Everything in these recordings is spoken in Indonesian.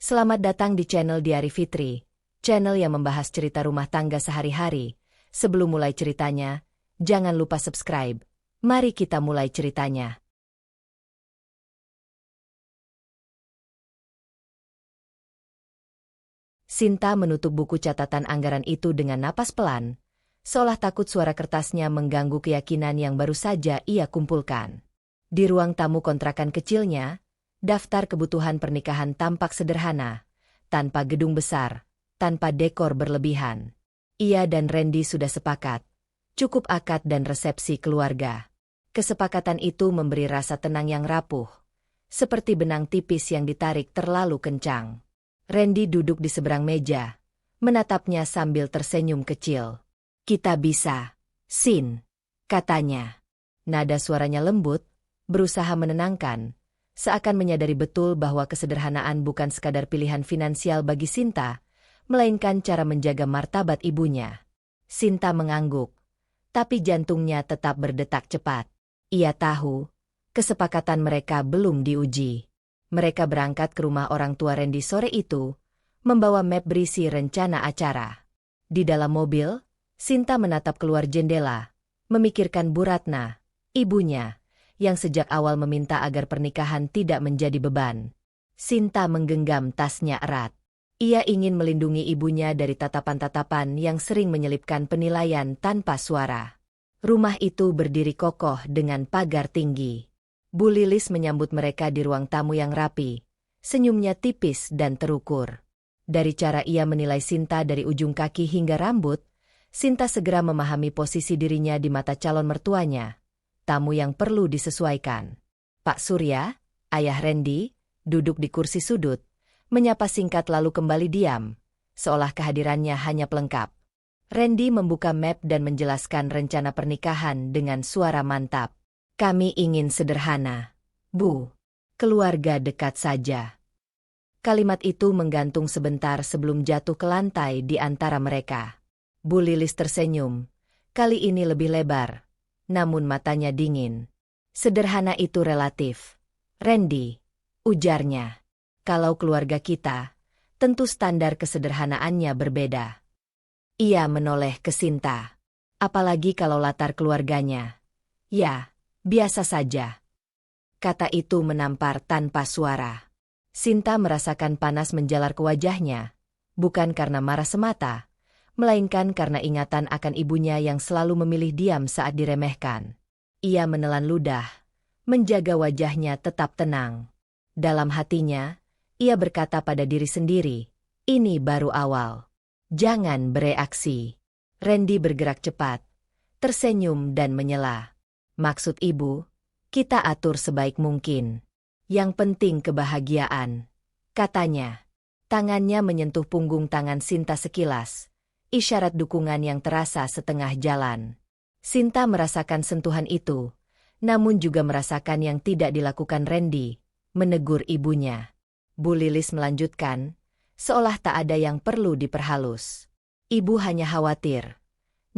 Selamat datang di channel Diari Fitri, channel yang membahas cerita rumah tangga sehari-hari. Sebelum mulai ceritanya, jangan lupa subscribe. Mari kita mulai ceritanya. Sinta menutup buku catatan anggaran itu dengan napas pelan, seolah takut suara kertasnya mengganggu keyakinan yang baru saja ia kumpulkan. Di ruang tamu kontrakan kecilnya, daftar kebutuhan pernikahan tampak sederhana, tanpa gedung besar, tanpa dekor berlebihan. Ia dan Randy sudah sepakat, cukup akad dan resepsi keluarga. Kesepakatan itu memberi rasa tenang yang rapuh, seperti benang tipis yang ditarik terlalu kencang. Randy duduk di seberang meja, menatapnya sambil tersenyum kecil. "Kita bisa, Sin," katanya. Nada suaranya lembut, berusaha menenangkan, seakan menyadari betul bahwa kesederhanaan bukan sekadar pilihan finansial bagi Sinta, melainkan cara menjaga martabat ibunya. Sinta mengangguk, tapi jantungnya tetap berdetak cepat. Ia tahu, kesepakatan mereka belum diuji. Mereka berangkat ke rumah orang tua Randy sore itu, membawa map berisi rencana acara. Di dalam mobil, Sinta menatap keluar jendela, memikirkan Bu Ratna, ibunya, yang sejak awal meminta agar pernikahan tidak menjadi beban. Sinta menggenggam tasnya erat. Ia ingin melindungi ibunya dari tatapan-tatapan yang sering menyelipkan penilaian tanpa suara. Rumah itu berdiri kokoh dengan pagar tinggi. Bu Lilis menyambut mereka di ruang tamu yang rapi, senyumnya tipis dan terukur. Dari cara ia menilai Sinta dari ujung kaki hingga rambut, Sinta segera memahami posisi dirinya di mata calon mertuanya. Tamu yang perlu disesuaikan. Pak Surya, ayah Randy, duduk di kursi sudut, menyapa singkat lalu kembali diam, seolah kehadirannya hanya pelengkap. Randy membuka map dan menjelaskan rencana pernikahan dengan suara mantap. "Kami ingin sederhana, Bu. Keluarga dekat saja." Kalimat itu menggantung sebentar sebelum jatuh ke lantai di antara mereka. Bu Lilis tersenyum, kali ini lebih lebar, namun matanya dingin. "Sederhana itu relatif, Randy," ujarnya. "Kalau keluarga kita, tentu standar kesederhanaannya berbeda." Ia menoleh ke Sinta. "Apalagi kalau latar keluarganya." "Ya, biasa saja." Kata itu menampar tanpa suara. Sinta merasakan panas menjalar ke wajahnya, bukan karena marah semata, melainkan karena ingatan akan ibunya yang selalu memilih diam saat diremehkan. Ia menelan ludah, menjaga wajahnya tetap tenang. Dalam hatinya, ia berkata pada diri sendiri, "Ini baru awal. Jangan bereaksi." Randy bergerak cepat, tersenyum dan menyela. "Maksud ibu, kita atur sebaik mungkin. Yang penting kebahagiaan," katanya. Tangannya menyentuh punggung tangan Sinta sekilas, isyarat dukungan yang terasa setengah jalan. Sinta merasakan sentuhan itu, namun juga merasakan yang tidak dilakukan Randy, menegur ibunya. Bu Lilis melanjutkan, seolah tak ada yang perlu diperhalus. "Ibu hanya khawatir,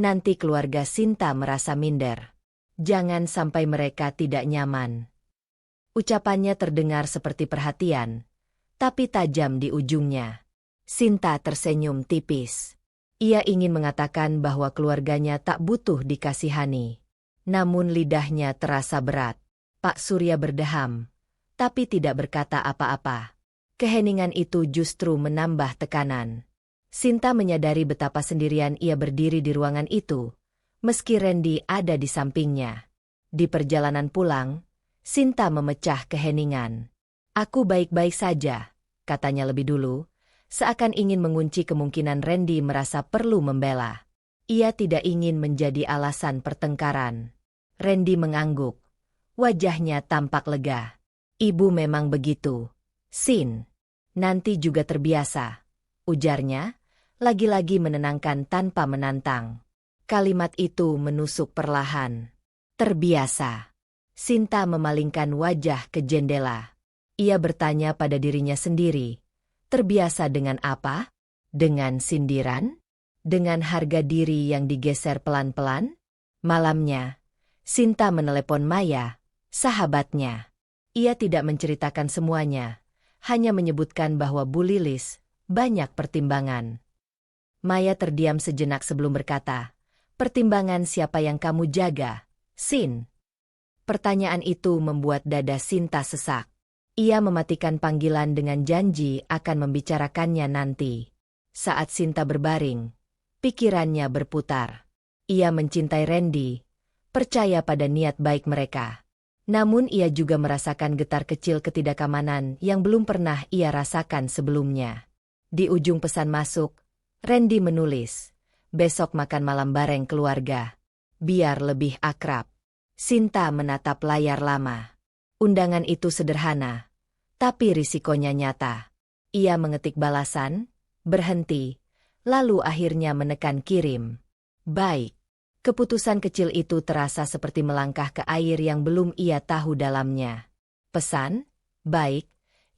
nanti keluarga Sinta merasa minder. Jangan sampai mereka tidak nyaman." Ucapannya terdengar seperti perhatian, tapi tajam di ujungnya. Sinta tersenyum tipis. Ia ingin mengatakan bahwa keluarganya tak butuh dikasihani. Namun lidahnya terasa berat. Pak Surya berdeham, tapi tidak berkata apa-apa. Keheningan itu justru menambah tekanan. Sinta menyadari betapa sendirian ia berdiri di ruangan itu, meski Randy ada di sampingnya. Di perjalanan pulang, Sinta memecah keheningan. "Aku baik-baik saja," katanya lebih dulu, seakan ingin mengunci kemungkinan Randy merasa perlu membela. Ia tidak ingin menjadi alasan pertengkaran. Randy mengangguk. Wajahnya tampak lega. "Ibu memang begitu, Sin. Nanti juga terbiasa," ujarnya, lagi-lagi menenangkan tanpa menantang. Kalimat itu menusuk perlahan. "Terbiasa." Sinta memalingkan wajah ke jendela. Ia bertanya pada dirinya sendiri. Terbiasa dengan apa? Dengan sindiran? Dengan harga diri yang digeser pelan-pelan? Malamnya, Sinta menelepon Maya, sahabatnya. Ia tidak menceritakan semuanya, hanya menyebutkan bahwa Bu Lilis banyak pertimbangan. Maya terdiam sejenak sebelum berkata, "Pertimbangan siapa yang kamu jaga, Sin?" Pertanyaan itu membuat dada Sinta sesak. Ia mematikan panggilan dengan janji akan membicarakannya nanti. Saat Sinta berbaring, pikirannya berputar. Ia mencintai Randy, percaya pada niat baik mereka. Namun ia juga merasakan getar kecil ketidakamanan yang belum pernah ia rasakan sebelumnya. Di ujung pesan masuk, Randy menulis, "Besok makan malam bareng keluarga. Biar lebih akrab." Sinta menatap layar lama. Undangan itu sederhana, tapi risikonya nyata. Ia mengetik balasan, berhenti, lalu akhirnya menekan kirim. Baik. Keputusan kecil itu terasa seperti melangkah ke air yang belum ia tahu dalamnya. Pesan, baik,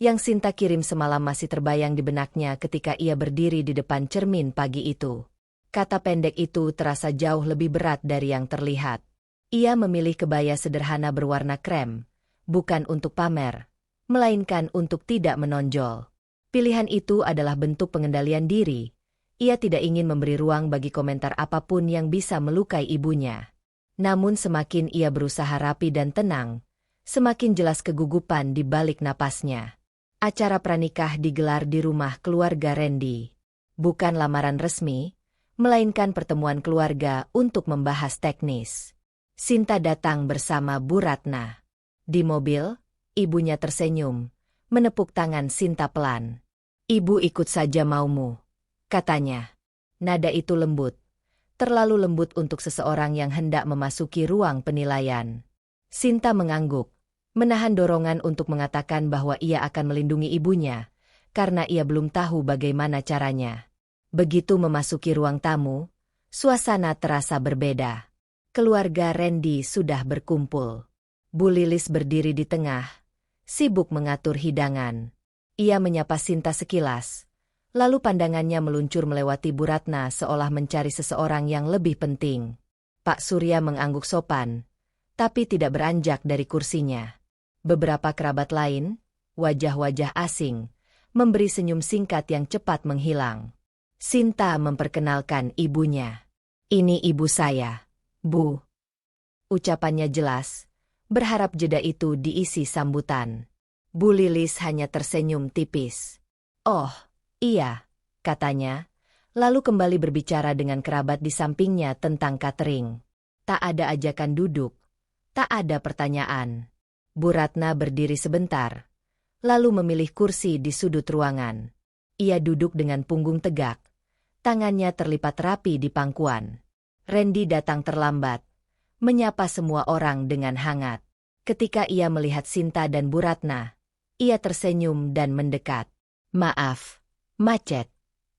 yang Sinta kirim semalam masih terbayang di benaknya ketika ia berdiri di depan cermin pagi itu. Kata pendek itu terasa jauh lebih berat dari yang terlihat. Ia memilih kebaya sederhana berwarna krem, bukan untuk pamer, melainkan untuk tidak menonjol. Pilihan itu adalah bentuk pengendalian diri. Ia tidak ingin memberi ruang bagi komentar apapun yang bisa melukai ibunya. Namun semakin ia berusaha rapi dan tenang, semakin jelas kegugupan di balik napasnya. Acara pranikah digelar di rumah keluarga Randy. Bukan lamaran resmi, melainkan pertemuan keluarga untuk membahas teknis. Sinta datang bersama Bu Ratna. Di mobil, ibunya tersenyum, menepuk tangan Sinta pelan. "Ibu ikut saja maumu," katanya. Nada itu lembut, terlalu lembut untuk seseorang yang hendak memasuki ruang penilaian. Sinta mengangguk, menahan dorongan untuk mengatakan bahwa ia akan melindungi ibunya, karena ia belum tahu bagaimana caranya. Begitu memasuki ruang tamu, suasana terasa berbeda. Keluarga Randy sudah berkumpul. Bu Lilis berdiri di tengah, sibuk mengatur hidangan. Ia menyapa Sinta sekilas. Lalu pandangannya meluncur melewati Bu Ratna seolah mencari seseorang yang lebih penting. Pak Surya mengangguk sopan, tapi tidak beranjak dari kursinya. Beberapa kerabat lain, wajah-wajah asing, memberi senyum singkat yang cepat menghilang. Sinta memperkenalkan ibunya. "Ini ibu saya, Bu." Ucapannya jelas, berharap jeda itu diisi sambutan. Bu Lilis hanya tersenyum tipis. "Oh, iya," katanya, lalu kembali berbicara dengan kerabat di sampingnya tentang catering. Tak ada ajakan duduk, tak ada pertanyaan. Bu Ratna berdiri sebentar, lalu memilih kursi di sudut ruangan. Ia duduk dengan punggung tegak, tangannya terlipat rapi di pangkuan. Randy datang terlambat, menyapa semua orang dengan hangat. Ketika ia melihat Sinta dan Bu Ratna, ia tersenyum dan mendekat. "Maaf, macet,"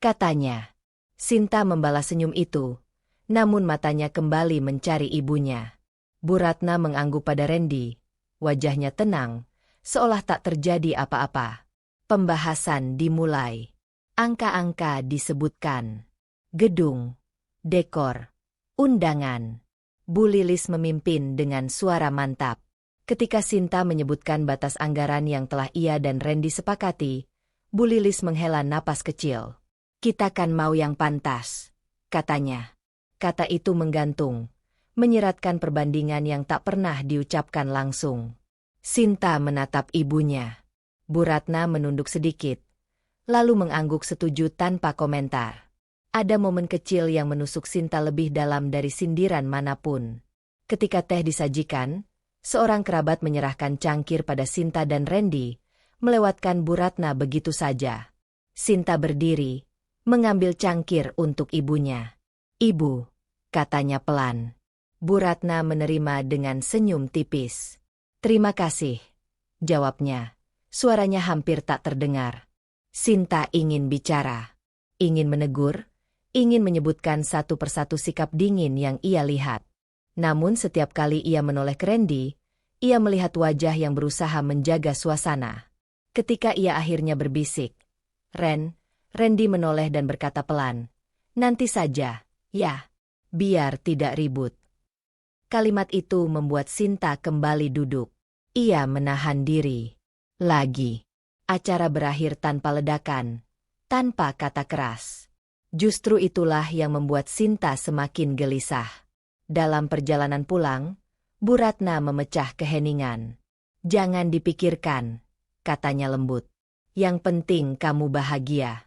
katanya. Sinta membalas senyum itu, namun matanya kembali mencari ibunya. Bu Ratna mengangguk pada Randy, wajahnya tenang, seolah tak terjadi apa-apa. Pembahasan dimulai. Angka-angka disebutkan. Gedung, dekor, undangan. Bu Lilis memimpin dengan suara mantap. Ketika Sinta menyebutkan batas anggaran yang telah ia dan Randy sepakati, Bu Lilis menghela napas kecil. "Kita kan mau yang pantas," katanya. Kata itu menggantung, menyeratkan perbandingan yang tak pernah diucapkan langsung. Sinta menatap ibunya. Bu Ratna menunduk sedikit, lalu mengangguk setuju tanpa komentar. Ada momen kecil yang menusuk Sinta lebih dalam dari sindiran manapun. Ketika teh disajikan, seorang kerabat menyerahkan cangkir pada Sinta dan Randy, melewatkan Bu Ratna begitu saja. Sinta berdiri, mengambil cangkir untuk ibunya. "Ibu," katanya pelan. Bu Ratna menerima dengan senyum tipis. "Terima kasih," jawabnya. Suaranya hampir tak terdengar. Sinta ingin bicara, ingin menegur, ingin menyebutkan satu persatu sikap dingin yang ia lihat. Namun setiap kali ia menoleh ke Randy, ia melihat wajah yang berusaha menjaga suasana. Ketika ia akhirnya berbisik, Randy menoleh dan berkata pelan, "Nanti saja, ya, biar tidak ribut." Kalimat itu membuat Sinta kembali duduk. Ia menahan diri. Lagi. Acara berakhir tanpa ledakan, tanpa kata keras. Justru itulah yang membuat Sinta semakin gelisah. Dalam perjalanan pulang, Bu Ratna memecah keheningan. "Jangan dipikirkan," katanya lembut. "Yang penting kamu bahagia."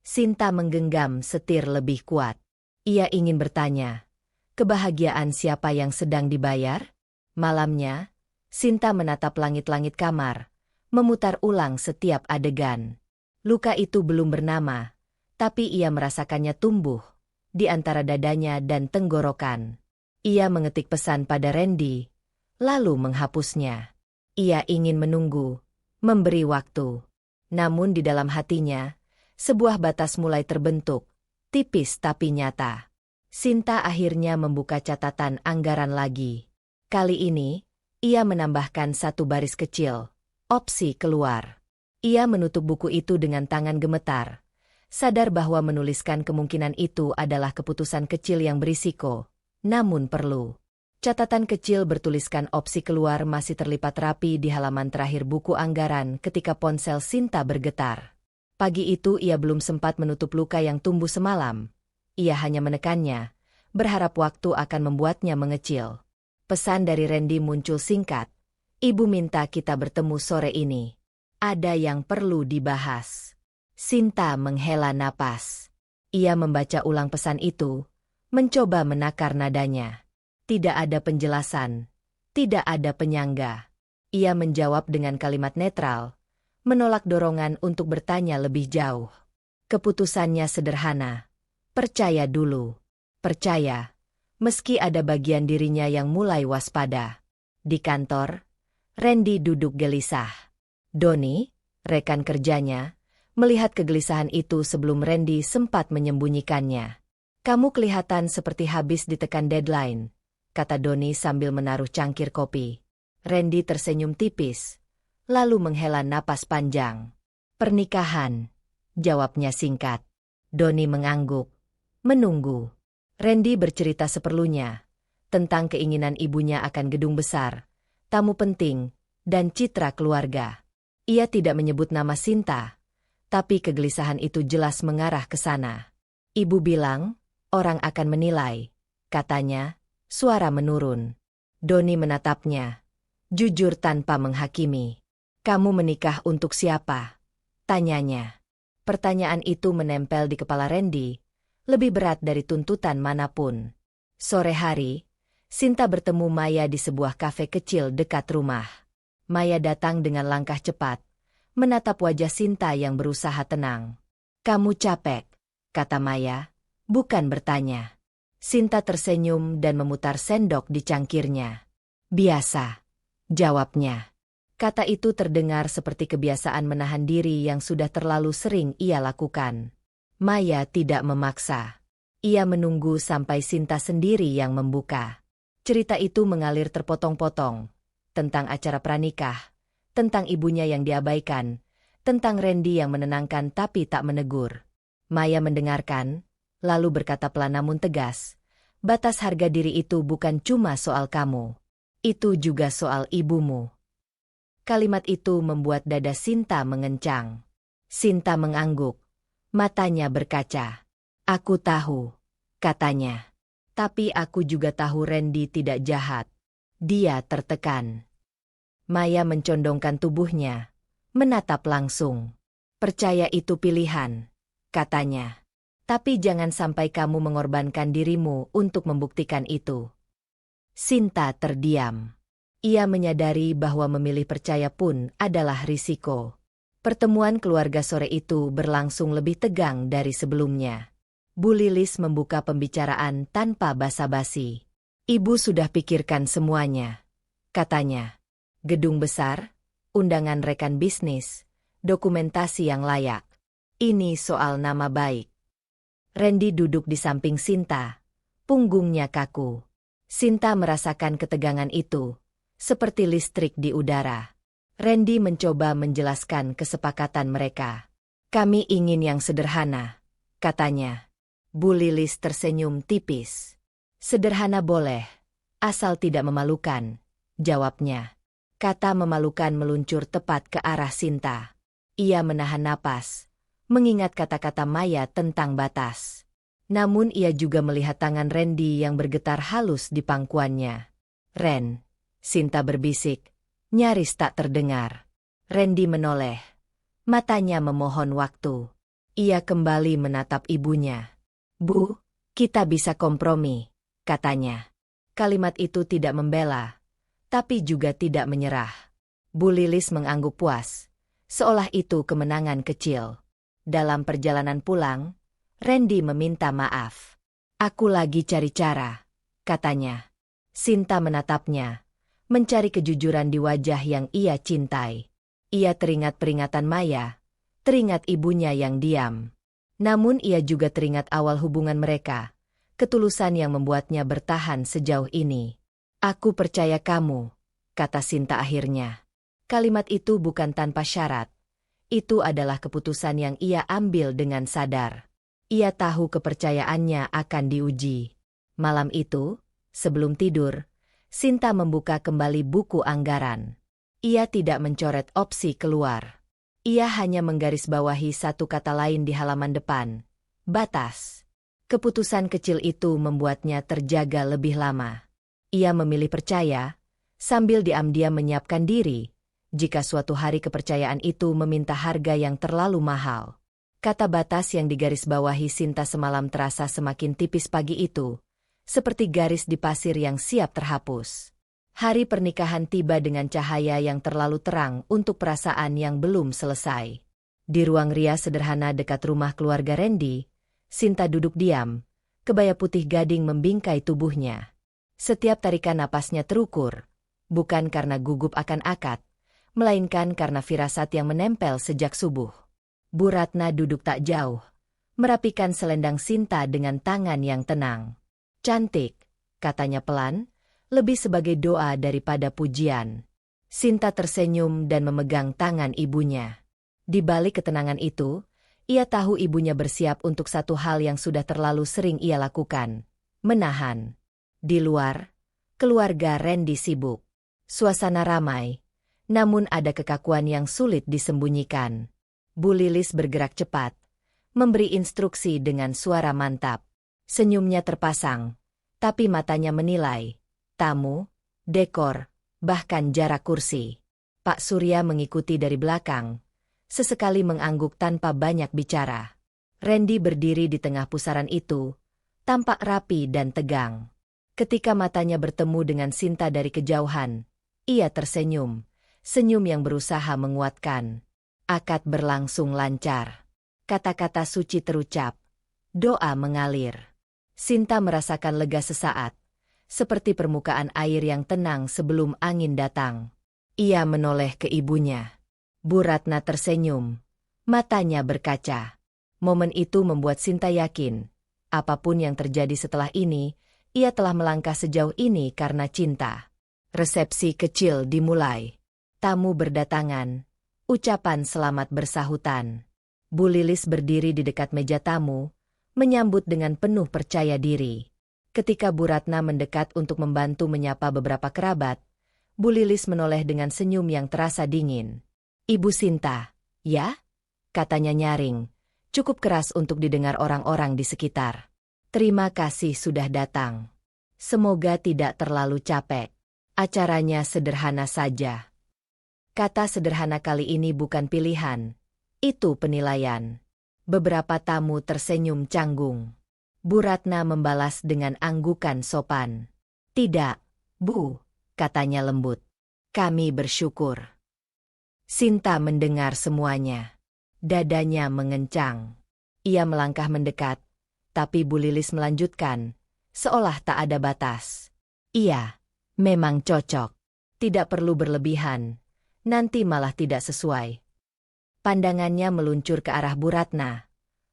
Sinta menggenggam setir lebih kuat. Ia ingin bertanya, kebahagiaan siapa yang sedang dibayar? Malamnya, Sinta menatap langit-langit kamar, memutar ulang setiap adegan. Luka itu belum bernama, tapi ia merasakannya tumbuh di antara dadanya dan tenggorokan. Ia mengetik pesan pada Randy, lalu menghapusnya. Ia ingin menunggu, memberi waktu. Namun di dalam hatinya, sebuah batas mulai terbentuk, tipis tapi nyata. Sinta akhirnya membuka catatan anggaran lagi. Kali ini, ia menambahkan satu baris kecil, opsi keluar. Ia menutup buku itu dengan tangan gemetar, sadar bahwa menuliskan kemungkinan itu adalah keputusan kecil yang berisiko, namun perlu. Catatan kecil bertuliskan opsi keluar masih terlipat rapi di halaman terakhir buku anggaran ketika ponsel Sinta bergetar. Pagi itu ia belum sempat menutup luka yang tumbuh semalam. Ia hanya menekannya, berharap waktu akan membuatnya mengecil. Pesan dari Randy muncul singkat. "Ibu minta kita bertemu sore ini. Ada yang perlu dibahas." Sinta menghela napas. Ia membaca ulang pesan itu, mencoba menakar nadanya. Tidak ada penjelasan, tidak ada penyangga. Ia menjawab dengan kalimat netral, menolak dorongan untuk bertanya lebih jauh. Keputusannya sederhana. Percaya dulu. Percaya. Meski ada bagian dirinya yang mulai waspada. Di kantor, Randy duduk gelisah. Donnie, rekan kerjanya, melihat kegelisahan itu sebelum Randy sempat menyembunyikannya. "Kamu kelihatan seperti habis ditekan deadline," kata Donnie sambil menaruh cangkir kopi. Randy tersenyum tipis, lalu menghela napas panjang. "Pernikahan," jawabnya singkat. Donnie mengangguk, menunggu. Randy bercerita seperlunya, tentang keinginan ibunya akan gedung besar, tamu penting, dan citra keluarga. Ia tidak menyebut nama Sinta, tapi kegelisahan itu jelas mengarah ke sana. "Ibu bilang, orang akan menilai," katanya, suara menurun. Donnie menatapnya, jujur tanpa menghakimi. "Kamu menikah untuk siapa?" tanyanya. Pertanyaan itu menempel di kepala Randy, lebih berat dari tuntutan manapun. Sore hari, Sinta bertemu Maya di sebuah kafe kecil dekat rumah. Maya datang dengan langkah cepat, menatap wajah Sinta yang berusaha tenang. "Kamu capek," kata Maya, bukan bertanya. Sinta tersenyum dan memutar sendok di cangkirnya. "Biasa," jawabnya. Kata itu terdengar seperti kebiasaan menahan diri yang sudah terlalu sering ia lakukan. Maya tidak memaksa. Ia menunggu sampai Sinta sendiri yang membuka. Cerita itu mengalir terpotong-potong. Tentang acara pranikah, tentang ibunya yang diabaikan, tentang Randy yang menenangkan tapi tak menegur. Maya mendengarkan, lalu berkata pelan namun tegas, "Batas harga diri itu bukan cuma soal kamu. Itu juga soal ibumu." Kalimat itu membuat dada Sinta mengencang. Sinta mengangguk. Matanya berkaca. "Aku tahu," katanya. "Tapi aku juga tahu Randy tidak jahat. Dia tertekan." Maya mencondongkan tubuhnya, menatap langsung. "Percaya itu pilihan," katanya. "Tapi jangan sampai kamu mengorbankan dirimu untuk membuktikan itu." Sinta terdiam. Ia menyadari bahwa memilih percaya pun adalah risiko. Pertemuan keluarga sore itu berlangsung lebih tegang dari sebelumnya. Bu Lilis membuka pembicaraan tanpa basa-basi. "Ibu sudah pikirkan semuanya," katanya. "Gedung besar, undangan rekan bisnis, dokumentasi yang layak. Ini soal nama baik." Randy duduk di samping Sinta. Punggungnya kaku. Sinta merasakan ketegangan itu, seperti listrik di udara. Randy mencoba menjelaskan kesepakatan mereka. "Kami ingin yang sederhana," katanya. Bu Lilis tersenyum tipis. "Sederhana boleh, asal tidak memalukan," jawabnya. Kata memalukan meluncur tepat ke arah Sinta. Ia menahan napas, mengingat kata-kata Maya tentang batas. Namun ia juga melihat tangan Randy yang bergetar halus di pangkuannya. "Ren," Sinta berbisik, nyaris tak terdengar. Randy menoleh. Matanya memohon waktu. Ia kembali menatap ibunya. "Bu, kita bisa kompromi," katanya. Kalimat itu tidak membela, tapi juga tidak menyerah. Bu Lilis mengangguk puas, seolah itu kemenangan kecil. Dalam perjalanan pulang, Randy meminta maaf. "Aku lagi cari cara," katanya. Sinta menatapnya, mencari kejujuran di wajah yang ia cintai. Ia teringat peringatan Maya, teringat ibunya yang diam. Namun ia juga teringat awal hubungan mereka, ketulusan yang membuatnya bertahan sejauh ini. "Aku percaya kamu," kata Sinta akhirnya. Kalimat itu bukan tanpa syarat. Itu adalah keputusan yang ia ambil dengan sadar. Ia tahu kepercayaannya akan diuji. Malam itu, sebelum tidur, Sinta membuka kembali buku anggaran. Ia tidak mencoret opsi keluar. Ia hanya menggarisbawahi satu kata lain di halaman depan. Batas. Keputusan kecil itu membuatnya terjaga lebih lama. Ia memilih percaya, sambil diam-diam menyiapkan diri, jika suatu hari kepercayaan itu meminta harga yang terlalu mahal. Kata batas yang digarisbawahi Sinta semalam terasa semakin tipis pagi itu, seperti garis di pasir yang siap terhapus. Hari pernikahan tiba dengan cahaya yang terlalu terang untuk perasaan yang belum selesai. Di ruang rias sederhana dekat rumah keluarga Randy, Sinta duduk diam, kebaya putih gading membingkai tubuhnya. Setiap tarikan napasnya terukur, bukan karena gugup akan akad, melainkan karena firasat yang menempel sejak subuh. Bu Ratna duduk tak jauh, merapikan selendang Sinta dengan tangan yang tenang. "Cantik," katanya pelan, lebih sebagai doa daripada pujian. Sinta tersenyum dan memegang tangan ibunya. Di balik ketenangan itu, ia tahu ibunya bersiap untuk satu hal yang sudah terlalu sering ia lakukan, menahan. Di luar, keluarga Randy sibuk. Suasana ramai, namun ada kekakuan yang sulit disembunyikan. Bu Lilis bergerak cepat, memberi instruksi dengan suara mantap. Senyumnya terpasang, tapi matanya menilai tamu, dekor, bahkan jarak kursi. Pak Surya mengikuti dari belakang, sesekali mengangguk tanpa banyak bicara. Randy berdiri di tengah pusaran itu, tampak rapi dan tegang. Ketika matanya bertemu dengan Sinta dari kejauhan, ia tersenyum, senyum yang berusaha menguatkan. Akad berlangsung lancar. Kata-kata suci terucap, doa mengalir. Sinta merasakan lega sesaat, seperti permukaan air yang tenang sebelum angin datang. Ia menoleh ke ibunya. Bu Ratna tersenyum, matanya berkaca. Momen itu membuat Sinta yakin, apapun yang terjadi setelah ini, ia telah melangkah sejauh ini karena cinta. Resepsi kecil dimulai. Tamu berdatangan, ucapan selamat bersahutan. Bu Lilis berdiri di dekat meja tamu, menyambut dengan penuh percaya diri. Ketika Bu Ratna mendekat untuk membantu menyapa beberapa kerabat, Bu Lilis menoleh dengan senyum yang terasa dingin. "Ibu Sinta, ya?" katanya nyaring, cukup keras untuk didengar orang-orang di sekitar. "Terima kasih sudah datang. Semoga tidak terlalu capek. Acaranya sederhana saja." Kata sederhana kali ini bukan pilihan, itu penilaian. Beberapa tamu tersenyum canggung. Bu Ratna membalas dengan anggukan sopan. "Tidak, Bu," katanya lembut. "Kami bersyukur." Sinta mendengar semuanya. Dadanya mengencang. Ia melangkah mendekat, tapi Bu Lilis melanjutkan, seolah tak ada batas. "Iya, memang cocok. Tidak perlu berlebihan, nanti malah tidak sesuai." Pandangannya meluncur ke arah Bu Ratna,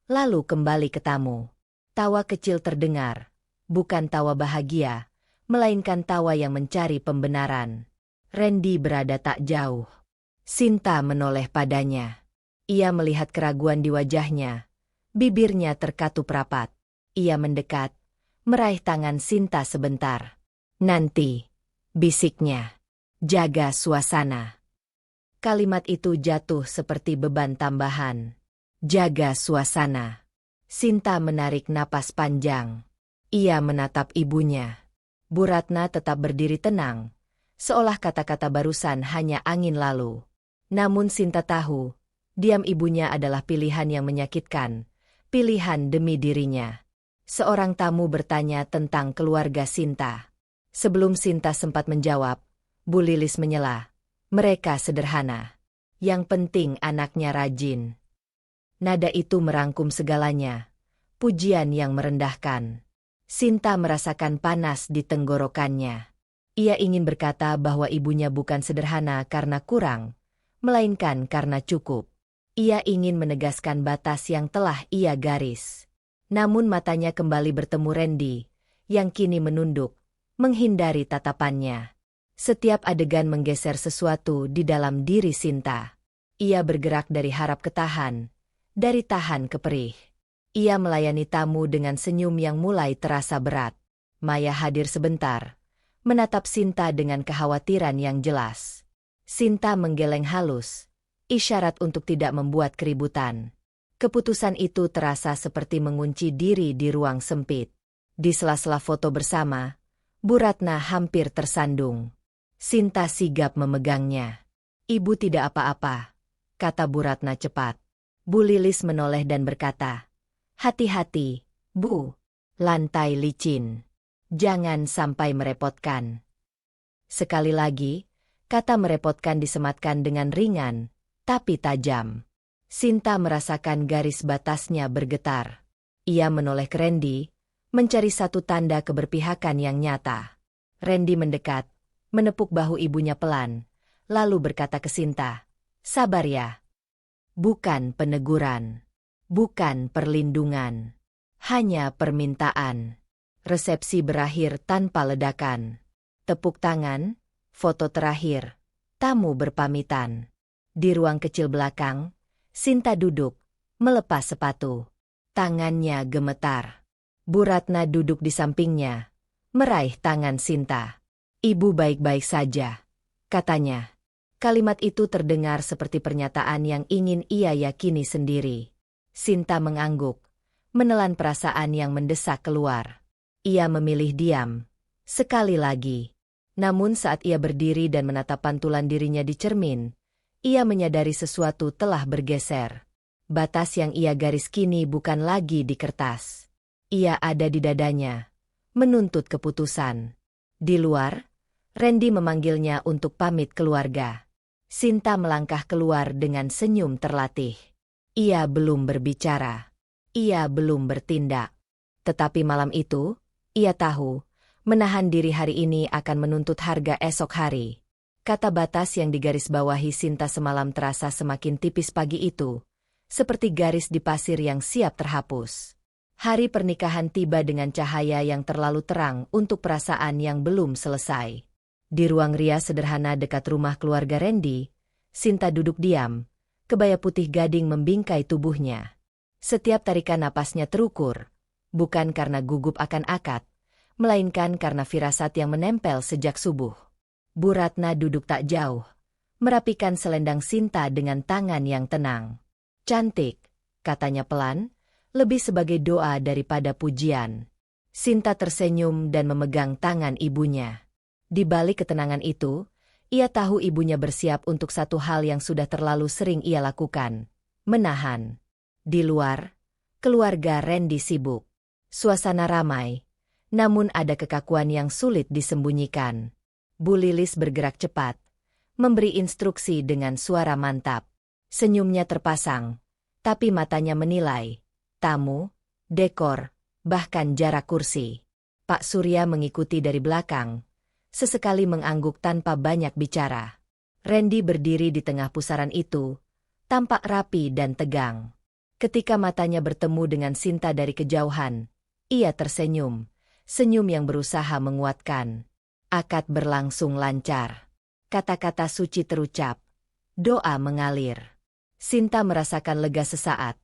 lalu kembali ke tamu. Tawa kecil terdengar, bukan tawa bahagia, melainkan tawa yang mencari pembenaran. Randy berada tak jauh. Sinta menoleh padanya. Ia melihat keraguan di wajahnya, bibirnya terkatup rapat. Ia mendekat, meraih tangan Sinta sebentar. "Nanti," bisiknya, "jaga suasana." Kalimat itu jatuh seperti beban tambahan. Jaga suasana. Sinta menarik napas panjang. Ia menatap ibunya. Bu Ratna tetap berdiri tenang, seolah kata-kata barusan hanya angin lalu. Namun Sinta tahu, diam ibunya adalah pilihan yang menyakitkan, pilihan demi dirinya. Seorang tamu bertanya tentang keluarga Sinta. Sebelum Sinta sempat menjawab, Bu Lilis menyela. Mereka sederhana. Yang penting anaknya rajin. Nada itu merangkum segalanya. Pujian yang merendahkan. Sinta merasakan panas di tenggorokannya. Ia ingin berkata bahwa ibunya bukan sederhana karena kurang, melainkan karena cukup. Ia ingin menegaskan batas yang telah ia garis. Namun matanya kembali bertemu Randy, yang kini menunduk, menghindari tatapannya. Setiap adegan menggeser sesuatu di dalam diri Sinta. Ia bergerak dari harap ke tahan, dari tahan ke perih. Ia melayani tamu dengan senyum yang mulai terasa berat. Maya hadir sebentar, menatap Sinta dengan kekhawatiran yang jelas. Sinta menggeleng halus, isyarat untuk tidak membuat keributan. Keputusan itu terasa seperti mengunci diri di ruang sempit. Di sela-sela foto bersama, Bu Ratna hampir tersandung. Sinta sigap memegangnya. Ibu tidak apa-apa, kata Bu Ratna cepat. Bu Lilis menoleh dan berkata, hati-hati, Bu. Lantai licin. Jangan sampai merepotkan. Sekali lagi, kata merepotkan disematkan dengan ringan, tapi tajam. Sinta merasakan garis batasnya bergetar. Ia menoleh ke Randy, mencari satu tanda keberpihakan yang nyata. Randy mendekat, menepuk bahu ibunya pelan, lalu berkata ke Sinta, sabar ya. Bukan peneguran. Bukan perlindungan. Hanya permintaan. Resepsi berakhir tanpa ledakan. Tepuk tangan, foto terakhir, tamu berpamitan. Di ruang kecil belakang, Sinta duduk, melepas sepatu. Tangannya gemetar. Bu Ratna duduk di sampingnya, meraih tangan Sinta. Ibu baik-baik saja, katanya. Kalimat itu terdengar seperti pernyataan yang ingin ia yakini sendiri. Sinta mengangguk, menelan perasaan yang mendesak keluar. Ia memilih diam. Sekali lagi. Namun saat ia berdiri dan menatap pantulan dirinya di cermin, ia menyadari sesuatu telah bergeser. Batas yang ia garis kini bukan lagi di kertas. Ia ada di dadanya, menuntut keputusan. Di luar, Randy memanggilnya untuk pamit keluarga. Sinta melangkah keluar dengan senyum terlatih. Ia belum berbicara. Ia belum bertindak. Tetapi malam itu, ia tahu, menahan diri hari ini akan menuntut harga esok hari. Kata batas yang digarisbawahi Sinta semalam terasa semakin tipis pagi itu, seperti garis di pasir yang siap terhapus. Hari pernikahan tiba dengan cahaya yang terlalu terang untuk perasaan yang belum selesai. Di ruang rias sederhana dekat rumah keluarga Randy, Sinta duduk diam, kebaya putih gading membingkai tubuhnya. Setiap tarikan napasnya terukur, bukan karena gugup akan akad, melainkan karena firasat yang menempel sejak subuh. Bu Ratna duduk tak jauh, merapikan selendang Sinta dengan tangan yang tenang. Cantik, katanya pelan, lebih sebagai doa daripada pujian. Sinta tersenyum dan memegang tangan ibunya. Di balik ketenangan itu, ia tahu ibunya bersiap untuk satu hal yang sudah terlalu sering ia lakukan, menahan. Di luar, keluarga Randy sibuk. Suasana ramai, namun ada kekakuan yang sulit disembunyikan. Bu Lilis bergerak cepat, memberi instruksi dengan suara mantap. Senyumnya terpasang, tapi matanya menilai tamu, dekor, bahkan jarak kursi. Pak Surya mengikuti dari belakang, sesekali mengangguk tanpa banyak bicara. Randy berdiri di tengah pusaran itu, tampak rapi dan tegang. Ketika matanya bertemu dengan Sinta dari kejauhan, ia tersenyum, senyum yang berusaha menguatkan. Akad berlangsung lancar. Kata-kata suci terucap, doa mengalir. Sinta merasakan lega sesaat,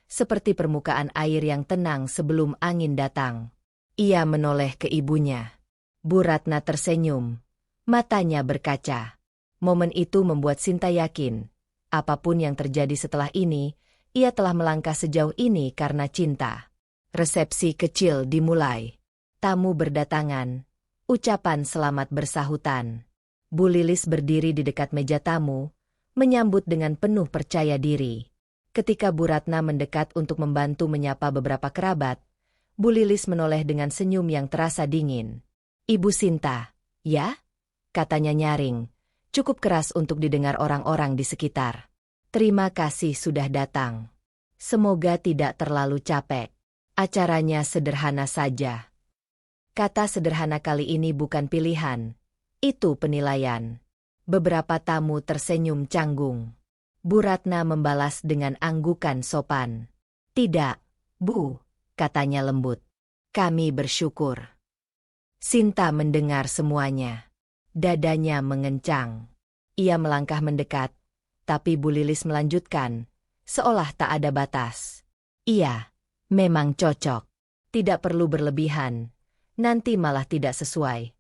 seperti permukaan air yang tenang sebelum angin datang. Ia menoleh ke ibunya. Bu Ratna tersenyum, matanya berkaca. Momen itu membuat Sinta yakin, apapun yang terjadi setelah ini, ia telah melangkah sejauh ini karena cinta. Resepsi kecil dimulai. Tamu berdatangan. Ucapan selamat bersahutan. Bu Lilis berdiri di dekat meja tamu, menyambut dengan penuh percaya diri. Ketika Bu Ratna mendekat untuk membantu menyapa beberapa kerabat, Bu Lilis menoleh dengan senyum yang terasa dingin. "Ibu Sinta, ya?" katanya nyaring, cukup keras untuk didengar orang-orang di sekitar. "Terima kasih sudah datang. Semoga tidak terlalu capek. Acaranya sederhana saja." Kata sederhana kali ini bukan pilihan, itu penilaian. Beberapa tamu tersenyum canggung. Bu Ratna membalas dengan anggukan sopan. "Tidak, Bu," katanya lembut. "Kami bersyukur." Sinta mendengar semuanya. Dadanya mengencang. Ia melangkah mendekat, tapi Bu Lilis melanjutkan, seolah tak ada batas. "Iya, memang cocok. Tidak perlu berlebihan, nanti malah tidak sesuai."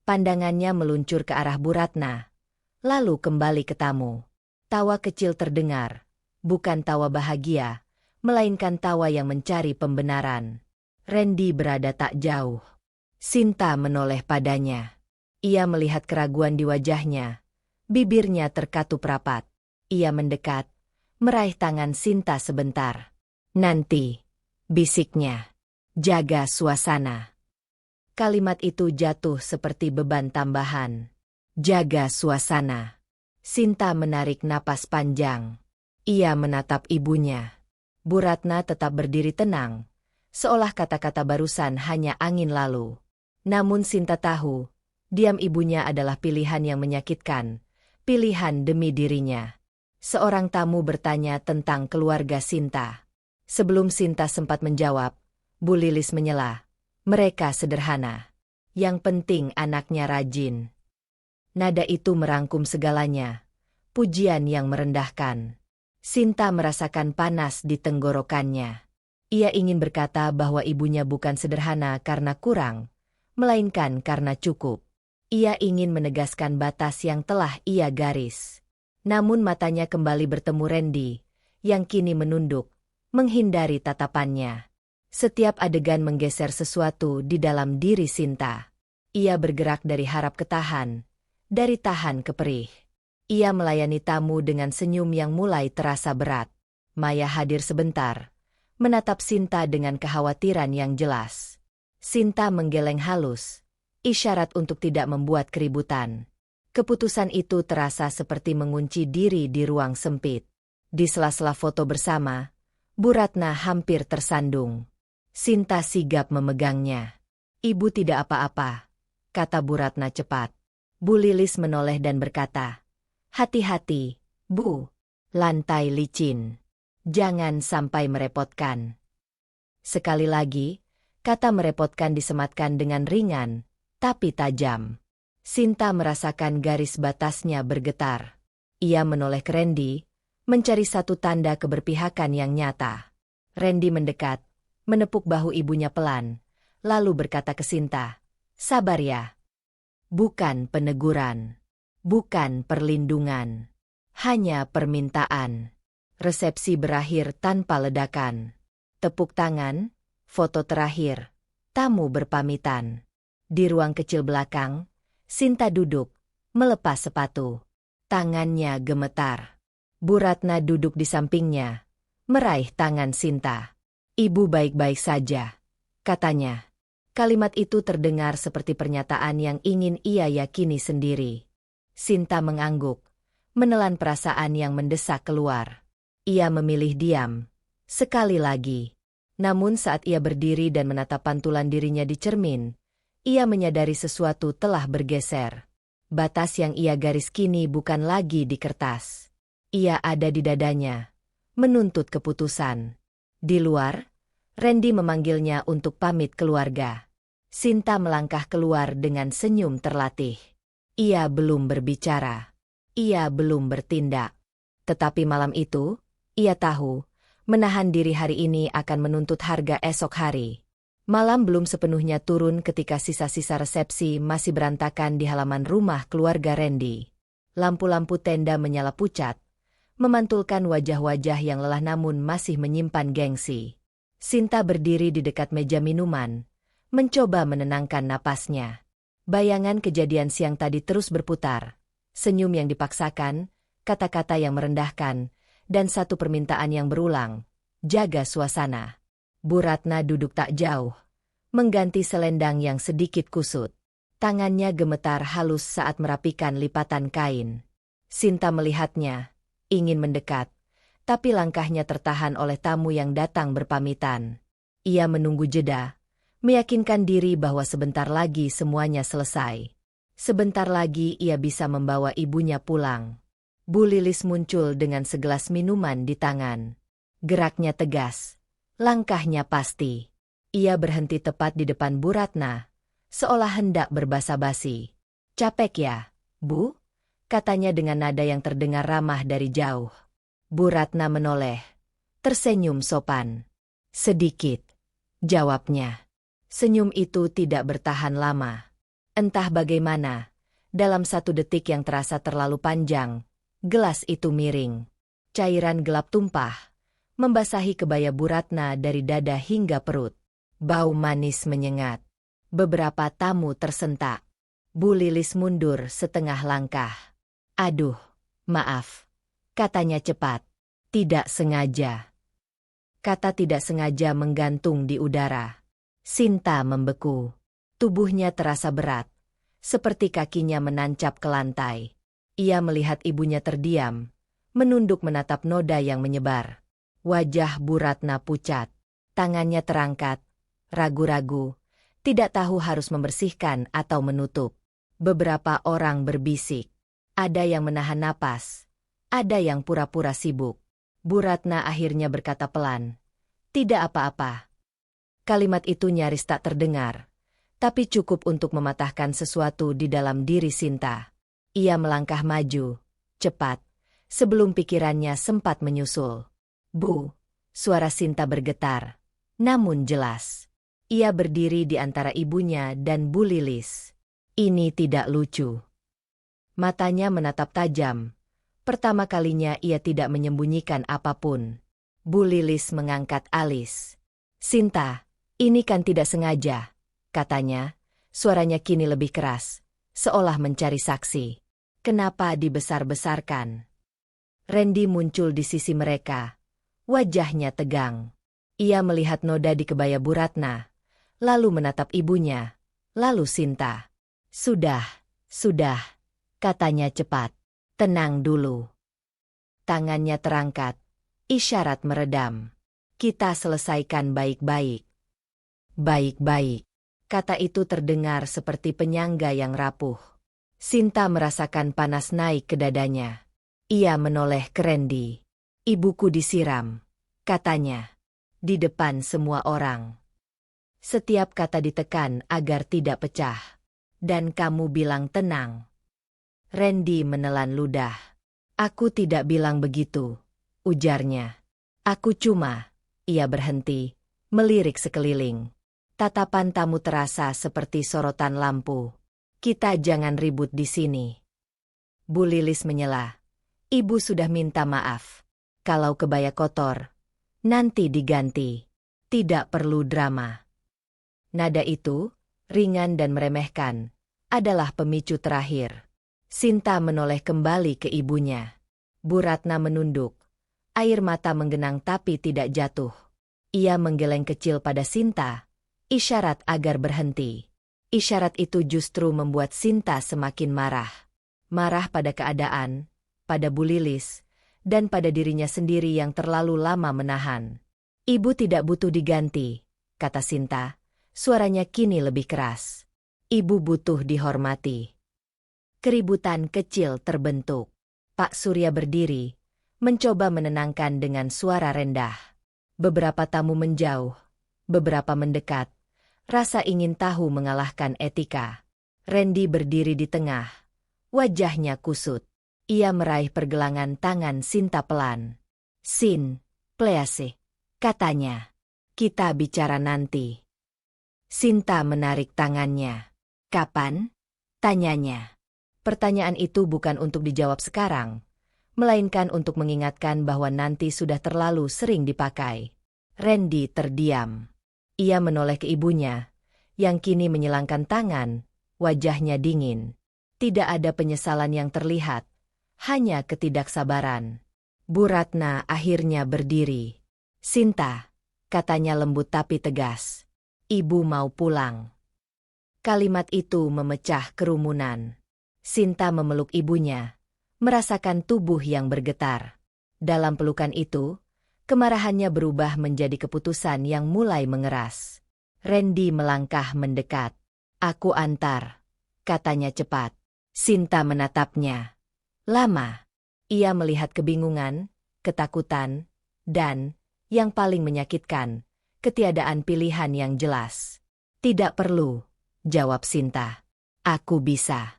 Pandangannya meluncur ke arah Bu Ratna, lalu kembali ke tamu. Tawa kecil terdengar, bukan tawa bahagia, melainkan tawa yang mencari pembenaran. Randy berada tak jauh. Sinta menoleh padanya. Ia melihat keraguan di wajahnya. Bibirnya terkatup rapat. Ia mendekat, meraih tangan Sinta sebentar. "Nanti," bisiknya. "Jaga suasana." Kalimat itu jatuh seperti beban tambahan. Jaga suasana. Sinta menarik napas panjang. Ia menatap ibunya. Bu Ratna tetap berdiri tenang, seolah kata-kata barusan hanya angin lalu. Namun Sinta tahu, diam ibunya adalah pilihan yang menyakitkan, pilihan demi dirinya. Seorang tamu bertanya tentang keluarga Sinta. Sebelum Sinta sempat menjawab, Bu Lilis menyela. "Mereka sederhana. Yang penting anaknya rajin." Nada itu merangkum segalanya. Pujian yang merendahkan. Sinta merasakan panas di tenggorokannya. Ia ingin berkata bahwa ibunya bukan sederhana karena kurang, melainkan karena cukup. Ia ingin menegaskan batas yang telah ia garis. Namun matanya kembali bertemu Randy, yang kini menunduk, menghindari tatapannya. Setiap adegan menggeser sesuatu di dalam diri Sinta. Ia bergerak dari harap ke tahan, dari tahan ke perih. Ia melayani tamu dengan senyum yang mulai terasa berat. Maya hadir sebentar, menatap Sinta dengan kekhawatiran yang jelas. Sinta menggeleng halus, isyarat untuk tidak membuat keributan. Keputusan itu terasa seperti mengunci diri di ruang sempit. Di sela-sela foto bersama, Bu Ratna hampir tersandung. Sinta sigap memegangnya. "Ibu tidak apa-apa," kata Bu Ratna cepat. Bu Lilis menoleh dan berkata, "Hati-hati, Bu. Lantai licin. Jangan sampai merepotkan." Sekali lagi, kata merepotkan disematkan dengan ringan, tapi tajam. Sinta merasakan garis batasnya bergetar. Ia menoleh ke Randy, mencari satu tanda keberpihakan yang nyata. Randy mendekat, menepuk bahu ibunya pelan, lalu berkata ke Sinta, "Sabar ya. Bukan peneguran. Bukan perlindungan. Hanya permintaan." Resepsi berakhir tanpa ledakan. Tepuk tangan, foto terakhir, tamu berpamitan. Di ruang kecil belakang, Sinta duduk, melepas sepatu. Tangannya gemetar. Bu Ratna duduk di sampingnya, meraih tangan Sinta. "Ibu baik-baik saja," katanya. Kalimat itu terdengar seperti pernyataan yang ingin ia yakini sendiri. Sinta mengangguk, menelan perasaan yang mendesak keluar. Ia memilih diam. Sekali lagi. Namun saat ia berdiri dan menatap pantulan dirinya di cermin, ia menyadari sesuatu telah bergeser. Batas yang ia garis kini bukan lagi di kertas. Ia ada di dadanya, menuntut keputusan. Di luar, Randy memanggilnya untuk pamit keluarga. Sinta melangkah keluar dengan senyum terlatih. Ia belum berbicara. Ia belum bertindak. Tetapi malam itu, ia tahu, menahan diri hari ini akan menuntut harga esok hari. Malam belum sepenuhnya turun ketika sisa-sisa resepsi masih berantakan di halaman rumah keluarga Randy. Lampu-lampu tenda menyala pucat, memantulkan wajah-wajah yang lelah namun masih menyimpan gengsi. Sinta berdiri di dekat meja minuman, mencoba menenangkan napasnya. Bayangan kejadian siang tadi terus berputar. Senyum yang dipaksakan, kata-kata yang merendahkan, dan satu permintaan yang berulang. Jaga suasana. Bu Ratna duduk tak jauh, mengganti selendang yang sedikit kusut. Tangannya gemetar halus saat merapikan lipatan kain. Sinta melihatnya, ingin mendekat, tapi langkahnya tertahan oleh tamu yang datang berpamitan. Ia menunggu jeda, meyakinkan diri bahwa sebentar lagi semuanya selesai. Sebentar lagi ia bisa membawa ibunya pulang. Bu Lilis muncul dengan segelas minuman di tangan. Geraknya tegas, langkahnya pasti. Ia berhenti tepat di depan Bu Ratna, seolah hendak berbasa-basi. "Capek ya, Bu?" katanya dengan nada yang terdengar ramah dari jauh. Bu Ratna menoleh, tersenyum sopan. "Sedikit," jawabnya. Senyum itu tidak bertahan lama. Entah bagaimana, dalam satu detik yang terasa terlalu panjang, gelas itu miring. Cairan gelap tumpah, membasahi kebaya Bu Ratna dari dada hingga perut. Bau manis menyengat. Beberapa tamu tersentak. Bu Lilis mundur setengah langkah. "Aduh, maaf," katanya cepat. "Tidak sengaja." Kata tidak sengaja menggantung di udara. Sinta membeku. Tubuhnya terasa berat, seperti kakinya menancap ke lantai. Ia melihat ibunya terdiam, menunduk menatap noda yang menyebar. Wajah Bu Ratna pucat, tangannya terangkat, ragu-ragu, tidak tahu harus membersihkan atau menutup. Beberapa orang berbisik. Ada yang menahan napas, ada yang pura-pura sibuk. Bu Ratna akhirnya berkata pelan, "Tidak apa-apa." Kalimat itu nyaris tak terdengar, tapi cukup untuk mematahkan sesuatu di dalam diri Sinta. Ia melangkah maju, cepat, sebelum pikirannya sempat menyusul. "Bu," suara Sinta bergetar, namun jelas. Ia berdiri di antara ibunya dan Bu Lilis. Ini tidak lucu. Matanya menatap tajam. Pertama kalinya ia tidak menyembunyikan apapun. Bu Lilis mengangkat alis. "Sinta, ini kan tidak sengaja," katanya. Suaranya kini lebih keras, seolah mencari saksi. "Kenapa dibesar-besarkan?" Randy muncul di sisi mereka. Wajahnya tegang. Ia melihat noda di kebaya Bu Ratna, lalu menatap ibunya, lalu Sinta. Sudah, katanya cepat. "Tenang dulu." Tangannya terangkat, isyarat meredam. "Kita selesaikan baik-baik." "Baik-baik." Kata itu terdengar seperti penyangga yang rapuh. Sinta merasakan panas naik ke dadanya. Ia menoleh ke Randy. "Ibuku disiram," katanya, "di depan semua orang. Setiap kata ditekan agar tidak pecah. Dan kamu bilang tenang." Randy menelan ludah. "Aku tidak bilang begitu," ujarnya. "Aku cuma..." Ia berhenti, melirik sekeliling. Tatapan tamu terasa seperti sorotan lampu. "Kita jangan ribut di sini." Bu Lilis menyela. "Ibu sudah minta maaf. Kalau kebaya kotor, nanti diganti. Tidak perlu drama." Nada itu, ringan dan meremehkan, adalah pemicu terakhir. Sinta menoleh kembali ke ibunya. Bu Ratna menunduk. Air mata menggenang tapi tidak jatuh. Ia menggeleng kecil pada Sinta, isyarat agar berhenti. Isyarat itu justru membuat Sinta semakin marah. Marah pada keadaan, pada Bu Lilis, dan pada dirinya sendiri yang terlalu lama menahan. "Ibu tidak butuh diganti," kata Sinta. Suaranya kini lebih keras. "Ibu butuh dihormati." Keributan kecil terbentuk. Pak Surya berdiri, mencoba menenangkan dengan suara rendah. Beberapa tamu menjauh, beberapa mendekat. Rasa ingin tahu mengalahkan etika. Randy berdiri di tengah. Wajahnya kusut. Ia meraih pergelangan tangan Sinta pelan. "Sin, please," katanya. "Kita bicara nanti." Sinta menarik tangannya. "Kapan?" tanyanya. Pertanyaan itu bukan untuk dijawab sekarang, melainkan untuk mengingatkan bahwa nanti sudah terlalu sering dipakai. Randy terdiam. Ia menoleh ke ibunya, yang kini menyilangkan tangan, wajahnya dingin. Tidak ada penyesalan yang terlihat, hanya ketidaksabaran. Bu Ratna akhirnya berdiri. "Sinta," katanya lembut tapi tegas. "Ibu mau pulang." Kalimat itu memecah kerumunan. Sinta memeluk ibunya, merasakan tubuh yang bergetar. Dalam pelukan itu, kemarahannya berubah menjadi keputusan yang mulai mengeras. Randy melangkah mendekat. "Aku antar," katanya cepat. Sinta menatapnya. Lama. Ia melihat kebingungan, ketakutan, dan, yang paling menyakitkan, ketiadaan pilihan yang jelas. "Tidak perlu," jawab Sinta. "Aku bisa."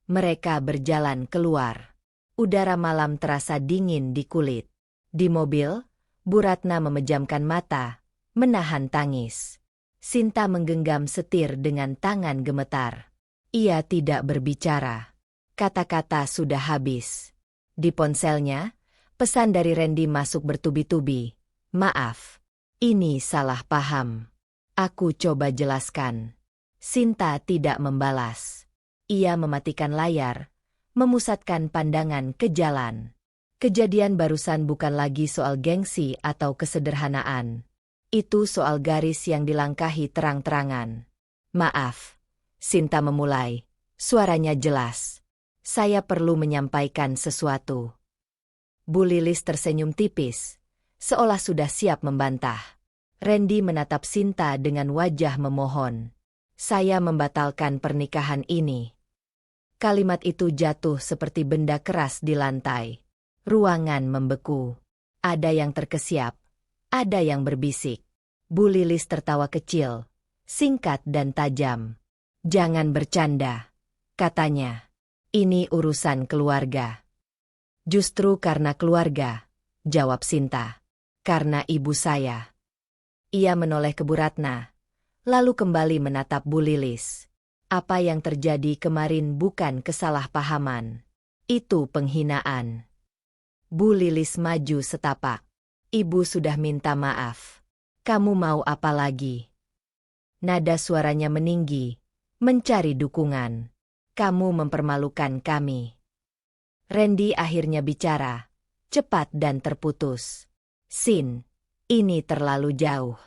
Mereka berjalan keluar. Udara malam terasa dingin di kulit. Di mobil, Bu Ratna memejamkan mata, menahan tangis. Sinta menggenggam setir dengan tangan gemetar. Ia tidak berbicara. Kata-kata sudah habis. Di ponselnya, pesan dari Randy masuk bertubi-tubi. "Maaf, ini salah paham. Aku coba jelaskan." Sinta tidak membalas. Ia mematikan layar, memusatkan pandangan ke jalan. Kejadian barusan bukan lagi soal gengsi atau kesederhanaan. Itu soal garis yang dilangkahi terang-terangan. "Maaf," Sinta memulai. Suaranya jelas. "Saya perlu menyampaikan sesuatu." Bu Lilis tersenyum tipis, seolah sudah siap membantah. Randy menatap Sinta dengan wajah memohon. "Saya membatalkan pernikahan ini." Kalimat itu jatuh seperti benda keras di lantai. Ruangan membeku. Ada yang terkesiap, ada yang berbisik. Bu Lilis tertawa kecil, singkat dan tajam. "Jangan bercanda," katanya. "Ini urusan keluarga." "Justru karena keluarga," jawab Sinta. "Karena ibu saya." Ia menoleh ke Bu Ratna, lalu kembali menatap Bu Lilis. "Apa yang terjadi kemarin bukan kesalahpahaman. Itu penghinaan." Bu Lilis maju setapak. "Ibu sudah minta maaf. Kamu mau apa lagi?" Nada suaranya meninggi, mencari dukungan. "Kamu mempermalukan kami." Randy akhirnya bicara, cepat dan terputus. "Sin, ini terlalu jauh.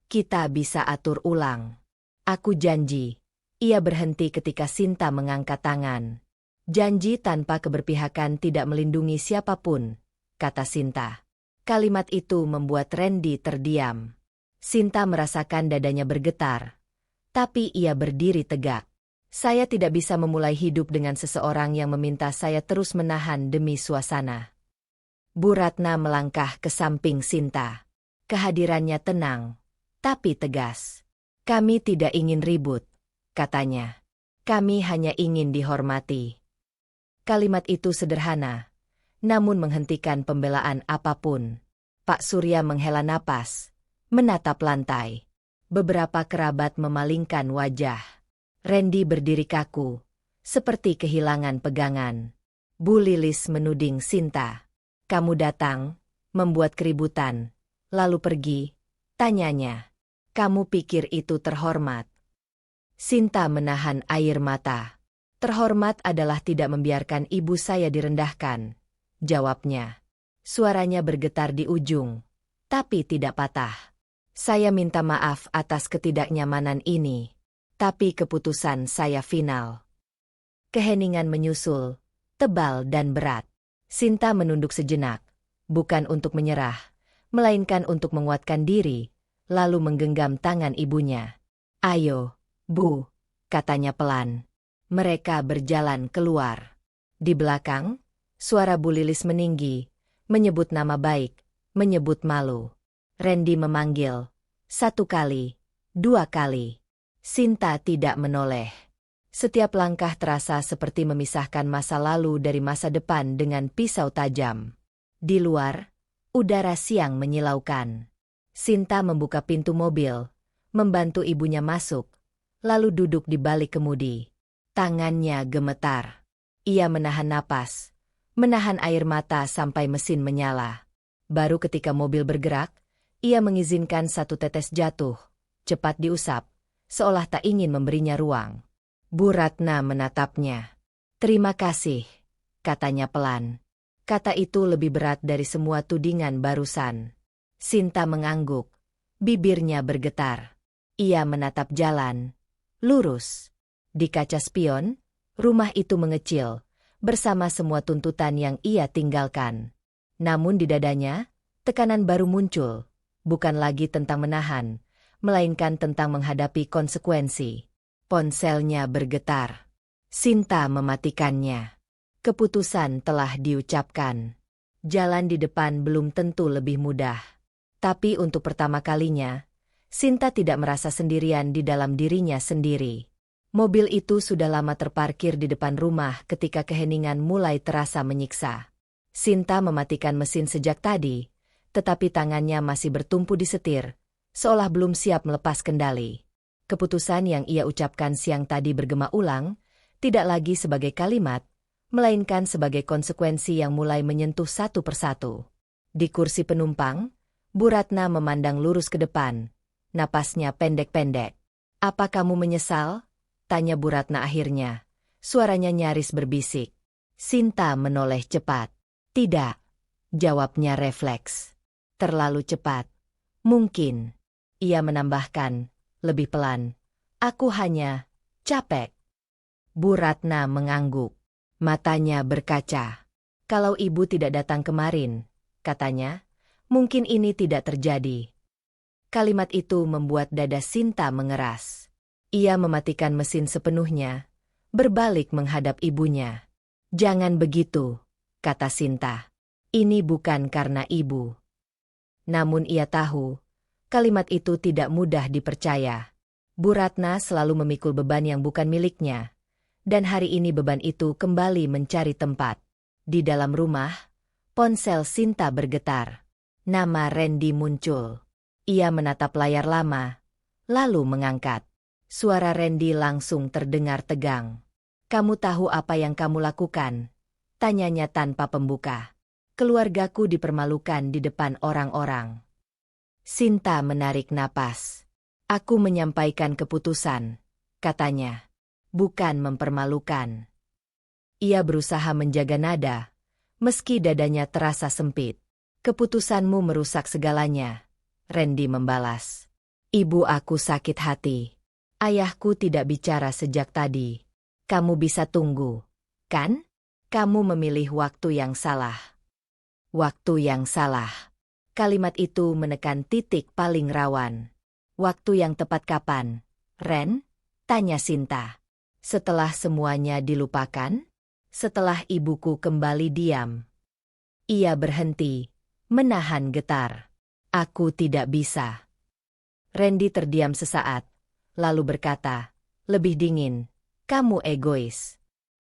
Kita bisa atur ulang. Aku janji." Ia berhenti ketika Sinta mengangkat tangan. "Janji tanpa keberpihakan tidak melindungi siapapun," kata Sinta. Kalimat itu membuat Randy terdiam. Sinta merasakan dadanya bergetar. Tapi ia berdiri tegak. "Saya tidak bisa memulai hidup dengan seseorang yang meminta saya terus menahan demi suasana." Bu Ratna melangkah ke samping Sinta. Kehadirannya tenang, tapi tegas. "Kami tidak ingin ribut," katanya. "Kami hanya ingin dihormati." Kalimat itu sederhana, namun menghentikan pembelaan apapun. Pak Surya menghela napas, menatap lantai. Beberapa kerabat memalingkan wajah. Randy berdiri kaku, seperti kehilangan pegangan. Bu Lilis menuding Sinta. "Kamu datang, membuat keributan, lalu pergi," tanyanya. "Kamu pikir itu terhormat?" Sinta menahan air mata. "Terhormat adalah tidak membiarkan ibu saya direndahkan," jawabnya. Suaranya bergetar di ujung, tapi tidak patah. "Saya minta maaf atas ketidaknyamanan ini, tapi keputusan saya final." Keheningan menyusul, tebal dan berat. Sinta menunduk sejenak, bukan untuk menyerah, melainkan untuk menguatkan diri, lalu menggenggam tangan ibunya. "Ayo, Bu," katanya pelan. Mereka berjalan keluar. Di belakang, suara Bu Lilis meninggi, menyebut nama baik, menyebut malu. Randy memanggil. 1 kali, 2 kali. Sinta tidak menoleh. Setiap langkah terasa seperti memisahkan masa lalu dari masa depan dengan pisau tajam. Di luar, udara siang menyilaukan. Sinta membuka pintu mobil, membantu ibunya masuk, lalu duduk di balik kemudi. Tangannya gemetar. Ia menahan napas, menahan air mata sampai mesin menyala. Baru ketika mobil bergerak, ia mengizinkan satu tetes jatuh, cepat diusap, seolah tak ingin memberinya ruang. Bu Ratna menatapnya. "Terima kasih," katanya pelan. Kata itu lebih berat dari semua tudingan barusan. Sinta mengangguk, bibirnya bergetar. Ia menatap jalan, lurus. Di kaca spion, rumah itu mengecil, bersama semua tuntutan yang ia tinggalkan. Namun di dadanya, tekanan baru muncul, bukan lagi tentang menahan, melainkan tentang menghadapi konsekuensi. Ponselnya bergetar. Sinta mematikannya. Keputusan telah diucapkan. Jalan di depan belum tentu lebih mudah. Tapi untuk pertama kalinya, Sinta tidak merasa sendirian di dalam dirinya sendiri. Mobil itu sudah lama terparkir di depan rumah ketika keheningan mulai terasa menyiksa. Sinta mematikan mesin sejak tadi, tetapi tangannya masih bertumpu di setir, seolah belum siap melepas kendali. Keputusan yang ia ucapkan siang tadi bergema ulang, tidak lagi sebagai kalimat, melainkan sebagai konsekuensi yang mulai menyentuh satu persatu. Di kursi penumpang, Bu Ratna memandang lurus ke depan, napasnya pendek-pendek. "Apa kamu menyesal?" tanya Bu Ratna akhirnya. Suaranya nyaris berbisik. Sinta menoleh cepat. "Tidak," jawabnya refleks. "Terlalu cepat." "Mungkin," ia menambahkan, lebih pelan. "Aku hanya capek." Bu Ratna mengangguk. Matanya berkaca. "Kalau ibu tidak datang kemarin," katanya, "mungkin ini tidak terjadi." Kalimat itu membuat dada Sinta mengeras. Ia mematikan mesin sepenuhnya, berbalik menghadap ibunya. "Jangan begitu," kata Sinta. "Ini bukan karena ibu." Namun ia tahu, kalimat itu tidak mudah dipercaya. Bu Ratna selalu memikul beban yang bukan miliknya, dan hari ini beban itu kembali mencari tempat. Di dalam rumah, ponsel Sinta bergetar. Nama Randy muncul. Ia menatap layar lama, lalu mengangkat. Suara Randy langsung terdengar tegang. "Kamu tahu apa yang kamu lakukan?" tanyanya tanpa pembuka. "Keluargaku dipermalukan di depan orang-orang." Sinta menarik napas. "Aku menyampaikan keputusan," katanya. "Bukan mempermalukan." Ia berusaha menjaga nada, meski dadanya terasa sempit. "Keputusanmu merusak segalanya," Randy membalas. "Ibu aku sakit hati. Ayahku tidak bicara sejak tadi. Kamu bisa tunggu, kan? Kamu memilih waktu yang salah." Waktu yang salah. Kalimat itu menekan titik paling rawan. "Waktu yang tepat kapan, Ren?" tanya Sinta. "Setelah semuanya dilupakan? Setelah ibuku kembali diam?" Ia berhenti, menahan getar. "Aku tidak bisa." Randy terdiam sesaat, lalu berkata, lebih dingin, "Kamu egois."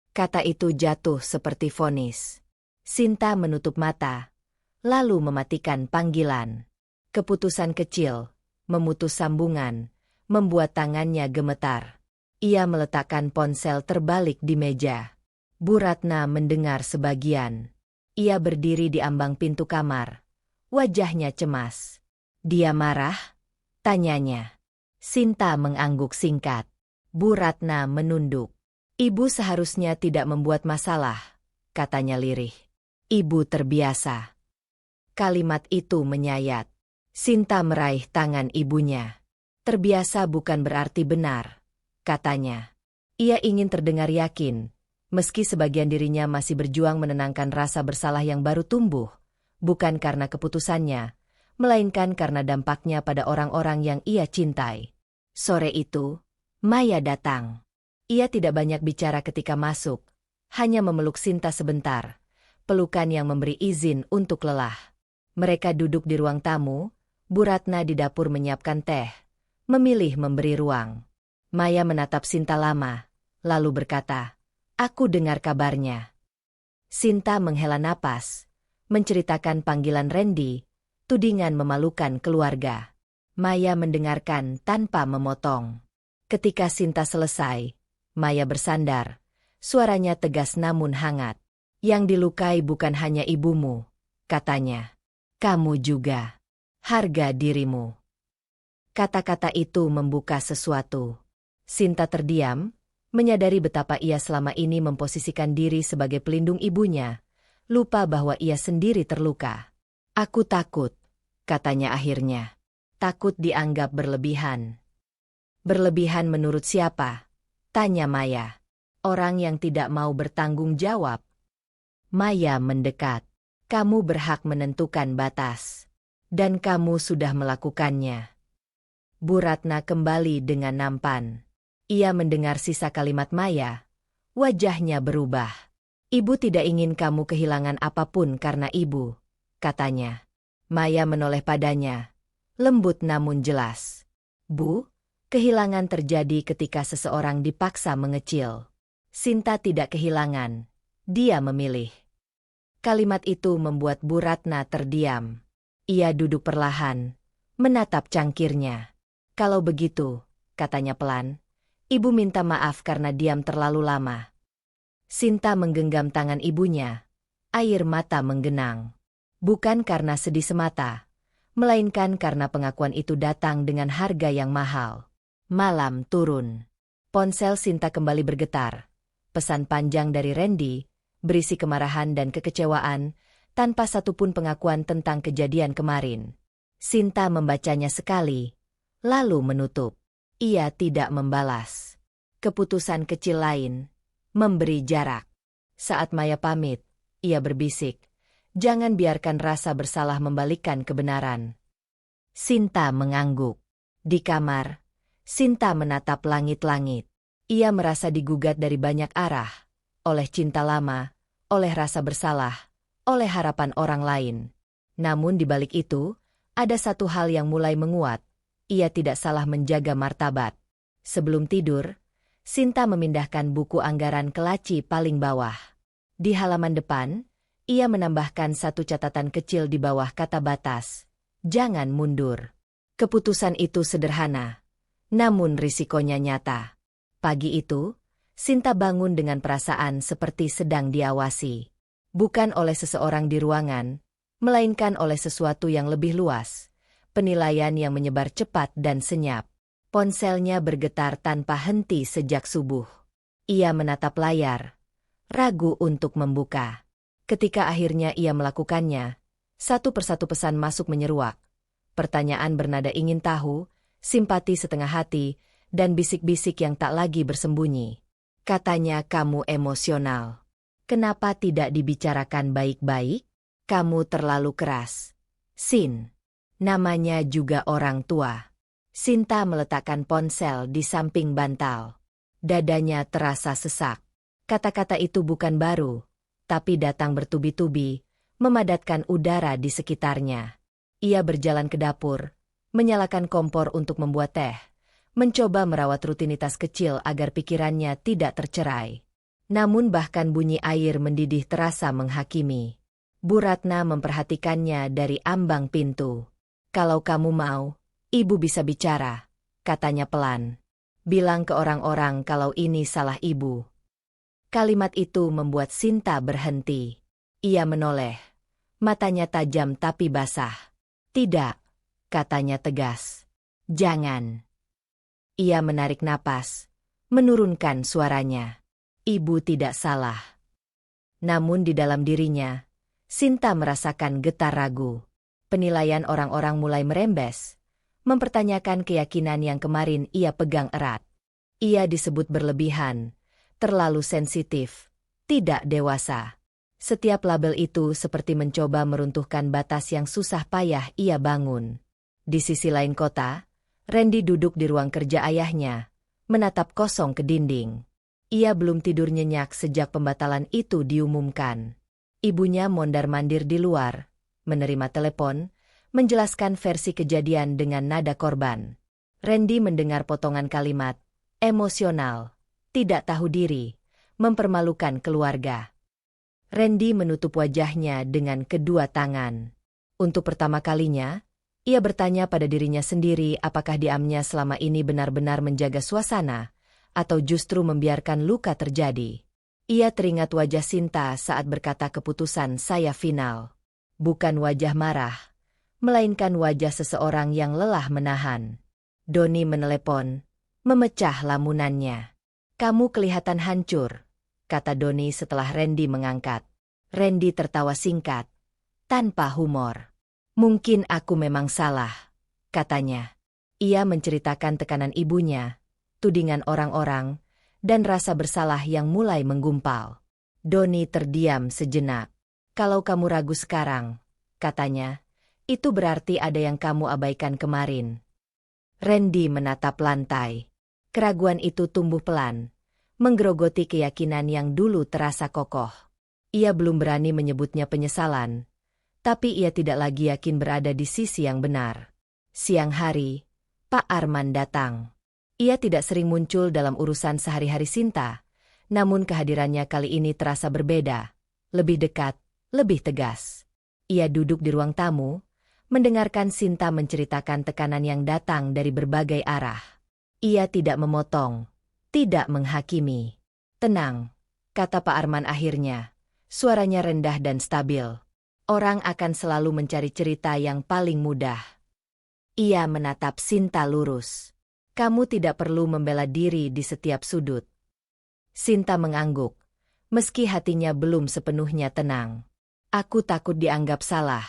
Kata itu jatuh seperti vonis. Sinta menutup mata, lalu mematikan panggilan. Keputusan kecil, memutus sambungan, membuat tangannya gemetar. Ia meletakkan ponsel terbalik di meja. Bu Ratna mendengar sebagian. Ia berdiri di ambang pintu kamar. Wajahnya cemas. "Dia marah?" tanyanya. Sinta mengangguk singkat. Bu Ratna menunduk. "Ibu seharusnya tidak membuat masalah," katanya lirih. "Ibu terbiasa." Kalimat itu menyayat. Sinta meraih tangan ibunya. "Terbiasa bukan berarti benar," katanya. Ia ingin terdengar yakin, meski sebagian dirinya masih berjuang menenangkan rasa bersalah yang baru tumbuh, bukan karena keputusannya, melainkan karena dampaknya pada orang-orang yang ia cintai. Sore itu, Maya datang. Ia tidak banyak bicara ketika masuk, hanya memeluk Sinta sebentar, pelukan yang memberi izin untuk lelah. Mereka duduk di ruang tamu, Bu Ratna di dapur menyiapkan teh, memilih memberi ruang. Maya menatap Sinta lama, lalu berkata, "Aku dengar kabarnya." Sinta menghela napas, menceritakan panggilan Randy, tudingan memalukan keluarga. Maya mendengarkan tanpa memotong. Ketika Sinta selesai, Maya bersandar, suaranya tegas namun hangat. Yang dilukai bukan hanya ibumu, katanya. Kamu juga. Harga dirimu. Kata-kata itu membuka sesuatu. Sinta terdiam, menyadari betapa ia selama ini memposisikan diri sebagai pelindung ibunya, lupa bahwa ia sendiri terluka. Aku takut, katanya akhirnya. Takut dianggap berlebihan. Berlebihan menurut siapa? Tanya Maya. Orang yang tidak mau bertanggung jawab. Maya mendekat. Kamu berhak menentukan batas. Dan kamu sudah melakukannya. Bu Ratna kembali dengan nampan. Ia mendengar sisa kalimat Maya. Wajahnya berubah. Ibu tidak ingin kamu kehilangan apapun karena ibu, katanya. Maya menoleh padanya. Lembut namun jelas. Bu, kehilangan terjadi ketika seseorang dipaksa mengecil. Sinta tidak kehilangan. Dia memilih. Kalimat itu membuat Bu Ratna terdiam. Ia duduk perlahan, menatap cangkirnya. Kalau begitu, katanya pelan, ibu minta maaf karena diam terlalu lama. Sinta menggenggam tangan ibunya. Air mata menggenang. Bukan karena sedih semata, melainkan karena pengakuan itu datang dengan harga yang mahal. Malam turun. Ponsel Sinta kembali bergetar. Pesan panjang dari Randy, berisi kemarahan dan kekecewaan, tanpa satupun pengakuan tentang kejadian kemarin. Sinta membacanya sekali, lalu menutup. Ia tidak membalas. Keputusan kecil lain, memberi jarak. Saat Maya pamit, ia berbisik, jangan biarkan rasa bersalah membalikkan kebenaran. Sinta mengangguk. Di kamar, Sinta menatap langit-langit. Ia merasa digugat dari banyak arah, oleh cinta lama, oleh rasa bersalah, oleh harapan orang lain. Namun di balik itu, ada satu hal yang mulai menguat. Ia tidak salah menjaga martabat. Sebelum tidur, Sinta memindahkan buku anggaran ke laci paling bawah. Di halaman depan, ia menambahkan satu catatan kecil di bawah kata batas. Jangan mundur. Keputusan itu sederhana, namun risikonya nyata. Pagi itu, Sinta bangun dengan perasaan seperti sedang diawasi. Bukan oleh seseorang di ruangan, melainkan oleh sesuatu yang lebih luas. Penilaian yang menyebar cepat dan senyap. Ponselnya bergetar tanpa henti sejak subuh. Ia menatap layar, ragu untuk membuka. Ketika akhirnya ia melakukannya, satu persatu pesan masuk menyeruak. Pertanyaan bernada ingin tahu, simpati setengah hati, dan bisik-bisik yang tak lagi bersembunyi. Katanya kamu emosional. Kenapa tidak dibicarakan baik-baik? Kamu terlalu keras. Sin. Namanya juga orang tua. Sinta meletakkan ponsel di samping bantal. Dadanya terasa sesak. Kata-kata itu bukan baru, tapi datang bertubi-tubi, memadatkan udara di sekitarnya. Ia berjalan ke dapur, menyalakan kompor untuk membuat teh, mencoba merawat rutinitas kecil agar pikirannya tidak tercerai. Namun bahkan bunyi air mendidih terasa menghakimi. Bu Ratna memperhatikannya dari ambang pintu. Kalau kamu mau, ibu bisa bicara, katanya pelan. Bilang ke orang-orang kalau ini salah ibu. Kalimat itu membuat Sinta berhenti. Ia menoleh. Matanya tajam tapi basah. Tidak, katanya tegas. Jangan. Ia menarik napas, menurunkan suaranya. Ibu tidak salah. Namun di dalam dirinya, Sinta merasakan getar ragu. Penilaian orang-orang mulai merembes, mempertanyakan keyakinan yang kemarin ia pegang erat. Ia disebut berlebihan, terlalu sensitif, tidak dewasa. Setiap label itu seperti mencoba meruntuhkan batas yang susah payah ia bangun. Di sisi lain kota, Randy duduk di ruang kerja ayahnya, menatap kosong ke dinding. Ia belum tidur nyenyak sejak pembatalan itu diumumkan. Ibunya mondar-mandir di luar, menerima telepon, menjelaskan versi kejadian dengan nada korban. Randy mendengar potongan kalimat, emosional, tidak tahu diri, mempermalukan keluarga. Randy menutup wajahnya dengan kedua tangan. Untuk pertama kalinya, ia bertanya pada dirinya sendiri apakah diamnya selama ini benar-benar menjaga suasana, atau justru membiarkan luka terjadi. Ia teringat wajah Sinta saat berkata keputusan saya final. Bukan wajah marah, melainkan wajah seseorang yang lelah menahan. Doni menelepon, memecah lamunannya. Kamu kelihatan hancur, kata Doni setelah Randy mengangkat. Randy tertawa singkat, tanpa humor. Mungkin aku memang salah, katanya. Ia menceritakan tekanan ibunya, tudingan orang-orang, dan rasa bersalah yang mulai menggumpal. Doni terdiam sejenak. Kalau kamu ragu sekarang, katanya, itu berarti ada yang kamu abaikan kemarin. Randy menatap lantai. Keraguan itu tumbuh pelan, menggerogoti keyakinan yang dulu terasa kokoh. Ia belum berani menyebutnya penyesalan, tapi ia tidak lagi yakin berada di sisi yang benar. Siang hari, Pak Arman datang. Ia tidak sering muncul dalam urusan sehari-hari Sinta, namun kehadirannya kali ini terasa berbeda, lebih dekat, lebih tegas. Ia duduk di ruang tamu, mendengarkan Sinta menceritakan tekanan yang datang dari berbagai arah. Ia tidak memotong, tidak menghakimi. Tenang, kata Pak Arman akhirnya, suaranya rendah dan stabil. Orang akan selalu mencari cerita yang paling mudah. Ia menatap Sinta lurus. Kamu tidak perlu membela diri di setiap sudut. Sinta mengangguk, meski hatinya belum sepenuhnya tenang. Aku takut dianggap salah,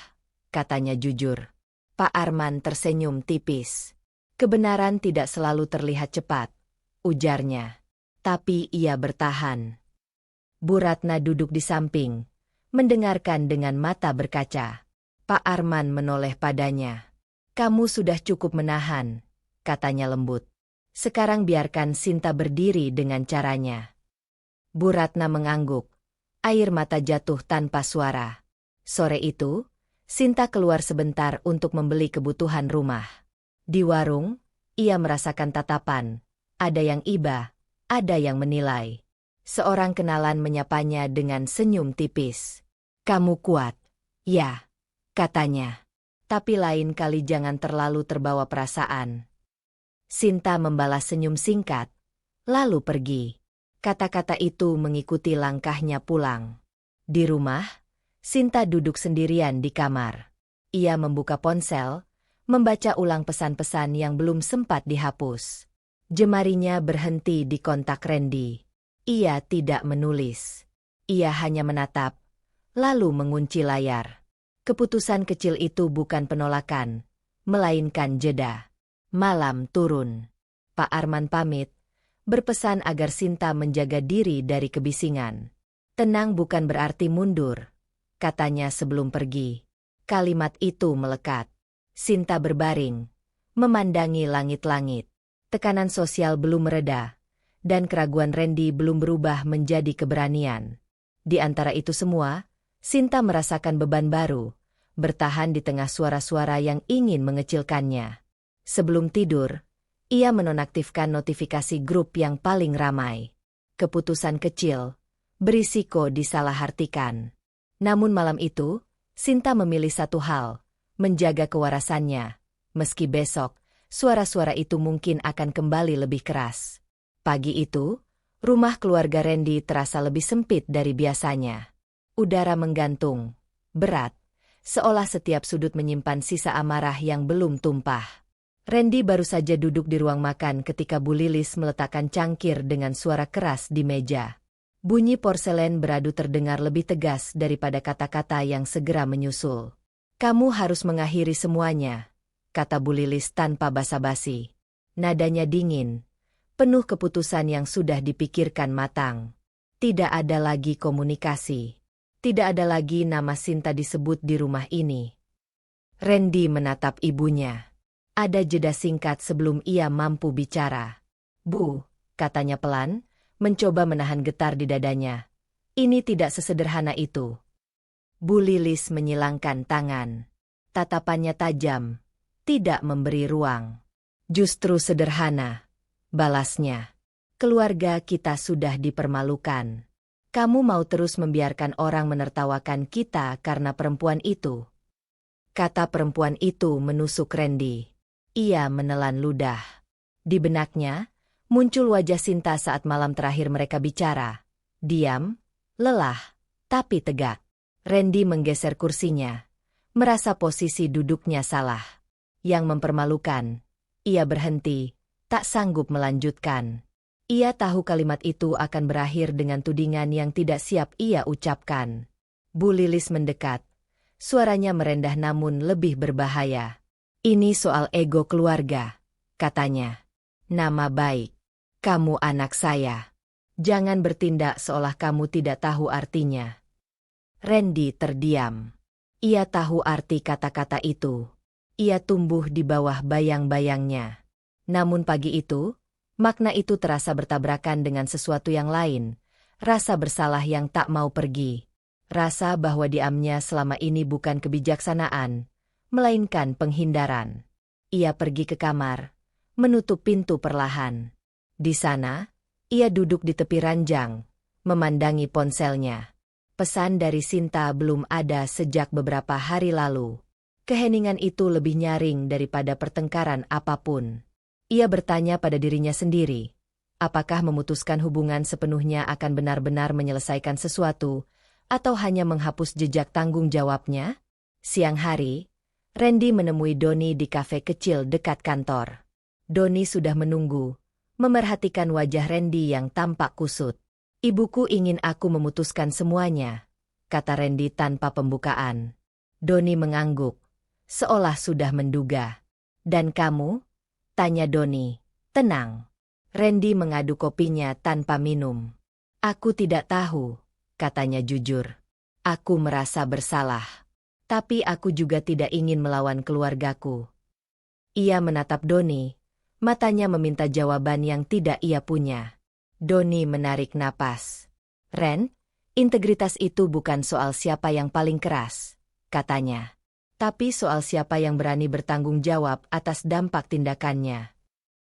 katanya jujur. Pak Arman tersenyum tipis. Kebenaran tidak selalu terlihat cepat, ujarnya. Tapi ia bertahan. Bu Ratna duduk di samping, mendengarkan dengan mata berkaca. Pak Arman menoleh padanya. Kamu sudah cukup menahan, katanya lembut. Sekarang biarkan Sinta berdiri dengan caranya. Bu Ratna mengangguk. Air mata jatuh tanpa suara. Sore itu, Sinta keluar sebentar untuk membeli kebutuhan rumah. Di warung, ia merasakan tatapan. Ada yang iba, ada yang menilai. Seorang kenalan menyapanya dengan senyum tipis. Kamu kuat, ya, katanya. Tapi lain kali jangan terlalu terbawa perasaan. Sinta membalas senyum singkat, lalu pergi. Kata-kata itu mengikuti langkahnya pulang. Di rumah, Sinta duduk sendirian di kamar. Ia membuka ponsel, membaca ulang pesan-pesan yang belum sempat dihapus. Jemarinya berhenti di kontak Randy. Ia tidak menulis. Ia hanya menatap, lalu mengunci layar. Keputusan kecil itu bukan penolakan, melainkan jeda. Malam turun. Pak Arman pamit, berpesan agar Sinta menjaga diri dari kebisingan. Tenang bukan berarti mundur, katanya sebelum pergi. Kalimat itu melekat. Sinta berbaring, memandangi langit-langit. Tekanan sosial belum mereda, dan keraguan Randy belum berubah menjadi keberanian. Di antara itu semua, Sinta merasakan beban baru, bertahan di tengah suara-suara yang ingin mengecilkannya. Sebelum tidur, ia menonaktifkan notifikasi grup yang paling ramai. Keputusan kecil, berisiko disalahartikan. Namun malam itu, Sinta memilih satu hal, menjaga kewarasannya. Meski besok, suara-suara itu mungkin akan kembali lebih keras. Pagi itu, rumah keluarga Randy terasa lebih sempit dari biasanya. Udara menggantung, berat, seolah setiap sudut menyimpan sisa amarah yang belum tumpah. Randy baru saja duduk di ruang makan ketika Bu Lilis meletakkan cangkir dengan suara keras di meja. Bunyi porselen beradu terdengar lebih tegas daripada kata-kata yang segera menyusul. Kamu harus mengakhiri semuanya, kata Bu Lilis tanpa basa-basi. Nadanya dingin, penuh keputusan yang sudah dipikirkan matang. Tidak ada lagi komunikasi. Tidak ada lagi nama Sinta disebut di rumah ini. Randy menatap ibunya. Ada jeda singkat sebelum ia mampu bicara. Bu, katanya pelan, mencoba menahan getar di dadanya. Ini tidak sesederhana itu. Bu Lilis menyilangkan tangan. Tatapannya tajam, tidak memberi ruang. Justru sederhana, balasnya. Keluarga kita sudah dipermalukan. Kamu mau terus membiarkan orang menertawakan kita karena perempuan itu? Kata perempuan itu menusuk Randy. Ia menelan ludah. Di benaknya, muncul wajah Sinta saat malam terakhir mereka bicara. Diam, lelah, tapi tegak. Randy menggeser kursinya. Merasa posisi duduknya salah. Yang mempermalukan. Ia berhenti, tak sanggup melanjutkan. Ia tahu kalimat itu akan berakhir dengan tudingan yang tidak siap ia ucapkan. Bu Lilis mendekat. Suaranya merendah namun lebih berbahaya. Ini soal ego keluarga, katanya. Nama baik. Kamu anak saya. Jangan bertindak seolah kamu tidak tahu artinya. Randy terdiam. Ia tahu arti kata-kata itu. Ia tumbuh di bawah bayang-bayangnya. Namun pagi itu, makna itu terasa bertabrakan dengan sesuatu yang lain. Rasa bersalah yang tak mau pergi. Rasa bahwa diamnya selama ini bukan kebijaksanaan, melainkan penghindaran. Ia pergi ke kamar, menutup pintu perlahan. Di sana, ia duduk di tepi ranjang, memandangi ponselnya. Pesan dari Sinta belum ada sejak beberapa hari lalu. Keheningan itu lebih nyaring daripada pertengkaran apapun. Ia bertanya pada dirinya sendiri, apakah memutuskan hubungan sepenuhnya akan benar-benar menyelesaikan sesuatu, atau hanya menghapus jejak tanggung jawabnya? Siang hari, Randy menemui Doni di kafe kecil dekat kantor. Doni sudah menunggu, memerhatikan wajah Randy yang tampak kusut. Ibuku ingin aku memutuskan semuanya, kata Randy tanpa pembukaan. Doni mengangguk, seolah sudah menduga. Dan kamu? Tanya Doni. Tenang. Randy mengadu kopinya tanpa minum. Aku tidak tahu, katanya jujur. Aku merasa bersalah. Tapi aku juga tidak ingin melawan keluargaku. Ia menatap Doni, matanya meminta jawaban yang tidak ia punya. Doni menarik napas. Ren, integritas itu bukan soal siapa yang paling keras, katanya. Tapi soal siapa yang berani bertanggung jawab atas dampak tindakannya.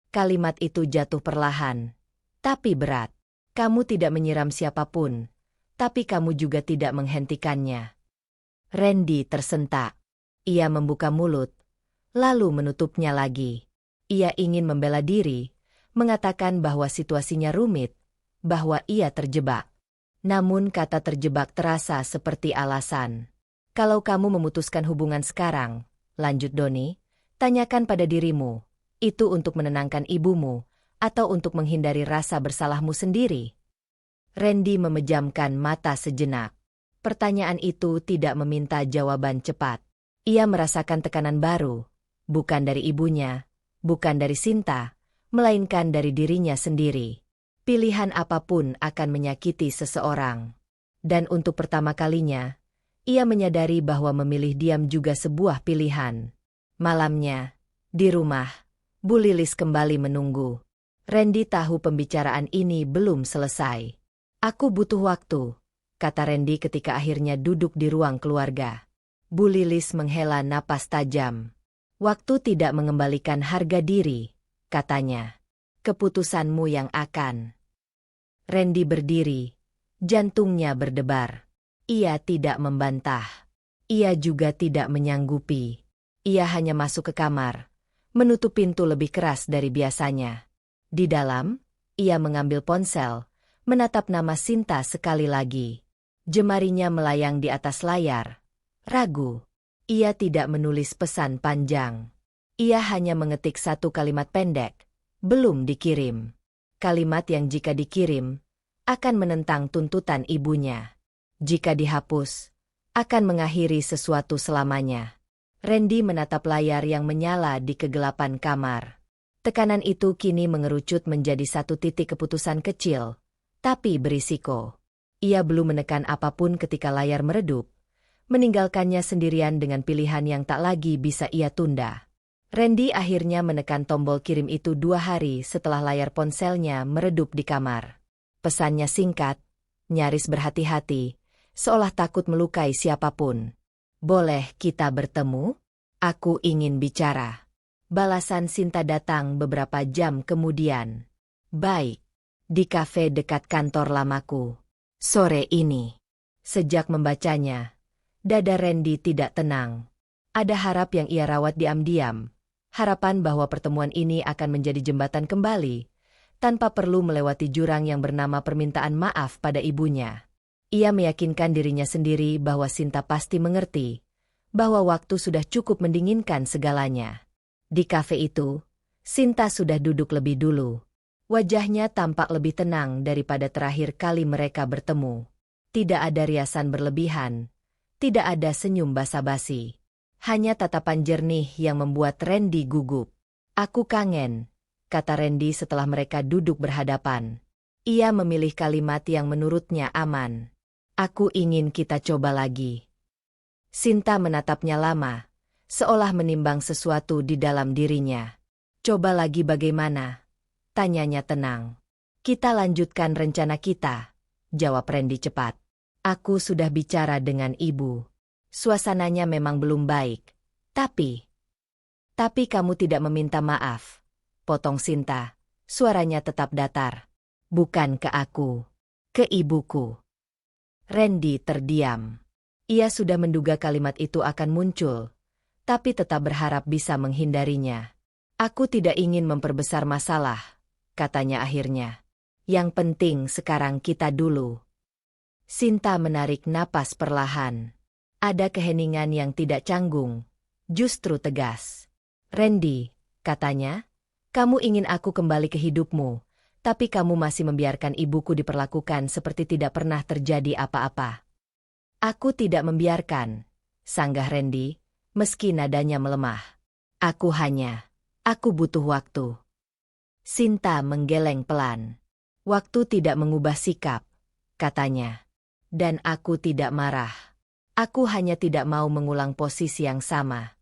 Kalimat itu jatuh perlahan, tapi berat. Kamu tidak menyiram siapapun, tapi kamu juga tidak menghentikannya. Randy tersentak. Ia membuka mulut, lalu menutupnya lagi. Ia ingin membela diri, mengatakan bahwa situasinya rumit, bahwa ia terjebak. Namun kata terjebak terasa seperti alasan. Kalau kamu memutuskan hubungan sekarang, lanjut Doni, tanyakan pada dirimu, itu untuk menenangkan ibumu, atau untuk menghindari rasa bersalahmu sendiri? Randy memejamkan mata sejenak. Pertanyaan itu tidak meminta jawaban cepat. Ia merasakan tekanan baru, bukan dari ibunya, bukan dari Sinta, melainkan dari dirinya sendiri. Pilihan apapun akan menyakiti seseorang. Dan untuk pertama kalinya, ia menyadari bahwa memilih diam juga sebuah pilihan. Malamnya, di rumah, Bu Lilis kembali menunggu. Randy tahu pembicaraan ini belum selesai. Aku butuh waktu, kata Randy ketika akhirnya duduk di ruang keluarga. Bu Lilis menghela napas tajam. Waktu tidak mengembalikan harga diri, katanya. Keputusanmu yang akan. Randy berdiri, jantungnya berdebar. Ia tidak membantah. Ia juga tidak menyanggupi. Ia hanya masuk ke kamar, menutup pintu lebih keras dari biasanya. Di dalam, ia mengambil ponsel, menatap nama Sinta sekali lagi. Jemarinya melayang di atas layar. Ragu. Ia tidak menulis pesan panjang. Ia hanya mengetik satu kalimat pendek. Belum dikirim. Kalimat yang jika dikirim, akan menentang tuntutan ibunya. Jika dihapus, akan mengakhiri sesuatu selamanya. Randy menatap layar yang menyala di kegelapan kamar. Tekanan itu kini mengerucut menjadi satu titik keputusan kecil, tapi berisiko. Ia belum menekan apapun ketika layar meredup, meninggalkannya sendirian dengan pilihan yang tak lagi bisa ia tunda. Randy akhirnya menekan tombol kirim itu 2 hari setelah layar ponselnya meredup di kamar. Pesannya singkat, nyaris berhati-hati, seolah takut melukai siapapun. Boleh kita bertemu? Aku ingin bicara. Balasan Sinta datang beberapa jam kemudian. Baik. Di kafe dekat kantor lamaku. Sore ini. Sejak membacanya, dada Randy tidak tenang. Ada harap yang ia rawat diam-diam. Harapan bahwa pertemuan ini akan menjadi jembatan kembali. tanpa perlu melewati jurang yang bernama permintaan maaf pada ibunya. Ia meyakinkan dirinya sendiri bahwa Sinta pasti mengerti, bahwa waktu sudah cukup mendinginkan segalanya. Di kafe itu, Sinta sudah duduk lebih dulu. Wajahnya tampak lebih tenang daripada terakhir kali mereka bertemu. Tidak ada riasan berlebihan, tidak ada senyum basa-basi. Hanya tatapan jernih yang membuat Randy gugup. "Aku kangen," kata Randy setelah mereka duduk berhadapan. Ia memilih kalimat yang menurutnya aman. "Aku ingin kita coba lagi." Sinta menatapnya lama, seolah menimbang sesuatu di dalam dirinya. "Coba lagi bagaimana?" tanyanya tenang. "Kita lanjutkan rencana kita," jawab Randy cepat. "Aku sudah bicara dengan ibu. Suasananya memang belum baik. Tapi kamu tidak meminta maaf," potong Sinta. Suaranya tetap datar. "Bukan ke aku, ke ibuku." Randy terdiam. Ia sudah menduga kalimat itu akan muncul, tapi tetap berharap bisa menghindarinya. "Aku tidak ingin memperbesar masalah," katanya akhirnya. "Yang penting sekarang kita dulu." Sinta menarik napas perlahan. Ada keheningan yang tidak canggung, justru tegas. "Randy," katanya, "kamu ingin aku kembali ke hidupmu, tapi kamu masih membiarkan ibuku diperlakukan seperti tidak pernah terjadi apa-apa." "Aku tidak membiarkan," sanggah Randy, meski nadanya melemah. Aku butuh waktu." Sinta menggeleng pelan. "Waktu tidak mengubah sikap," katanya. "Dan aku tidak marah. Aku hanya tidak mau mengulang posisi yang sama."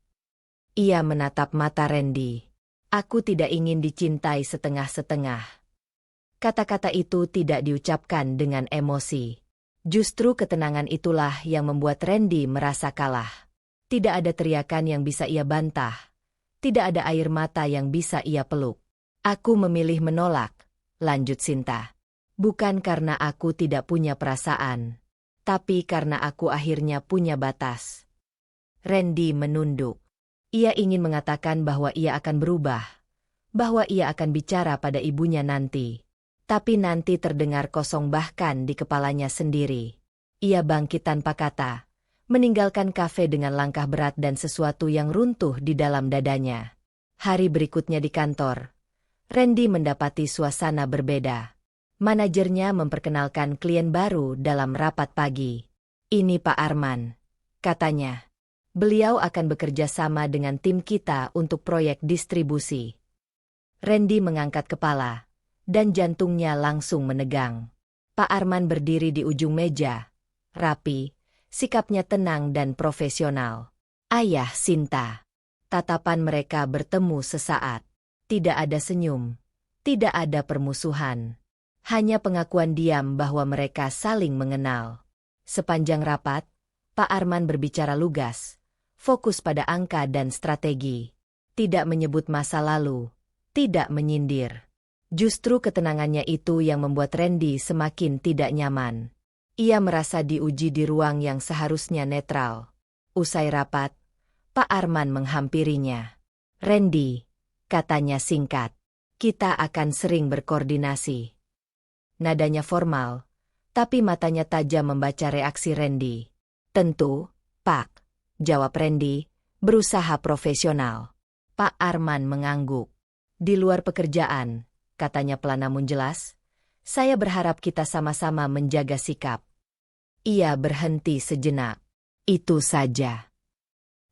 Ia menatap mata Randy. "Aku tidak ingin dicintai setengah-setengah." Kata-kata itu tidak diucapkan dengan emosi. Justru ketenangan itulah yang membuat Randy merasa kalah. Tidak ada teriakan yang bisa ia bantah. Tidak ada air mata yang bisa ia peluk. "Aku memilih menolak," lanjut Sinta. "Bukan karena aku tidak punya perasaan, tapi karena aku akhirnya punya batas." Randy menunduk. Ia ingin mengatakan bahwa ia akan berubah, bahwa ia akan bicara pada ibunya nanti. Tapi nanti terdengar kosong bahkan di kepalanya sendiri. Ia bangkit tanpa kata, meninggalkan kafe dengan langkah berat dan sesuatu yang runtuh di dalam dadanya. Hari berikutnya di kantor, Randy mendapati suasana berbeda. Manajernya memperkenalkan klien baru dalam rapat pagi. "Ini Pak Arman," katanya. "Beliau akan bekerja sama dengan tim kita untuk proyek distribusi." Randy mengangkat kepala, dan jantungnya langsung menegang. Pak Arman berdiri di ujung meja, rapi, sikapnya tenang dan profesional. "Ayah Sinta." Tatapan mereka bertemu sesaat. Tidak ada senyum, tidak ada permusuhan. Hanya pengakuan diam bahwa mereka saling mengenal. Sepanjang rapat, Pak Arman berbicara lugas, fokus pada angka dan strategi. Tidak menyebut masa lalu, tidak menyindir. Justru ketenangannya itu yang membuat Randy semakin tidak nyaman. Ia merasa diuji di ruang yang seharusnya netral. Usai rapat, Pak Arman menghampirinya. "Randy," katanya singkat, "kita akan sering berkoordinasi." Nadanya formal, tapi matanya tajam membaca reaksi Randy. "Tentu, Pak," jawab Randy, berusaha profesional. Pak Arman mengangguk. "Di luar pekerjaan," katanya pelan namun jelas, "saya berharap kita sama-sama menjaga sikap." Ia berhenti sejenak. Itu saja.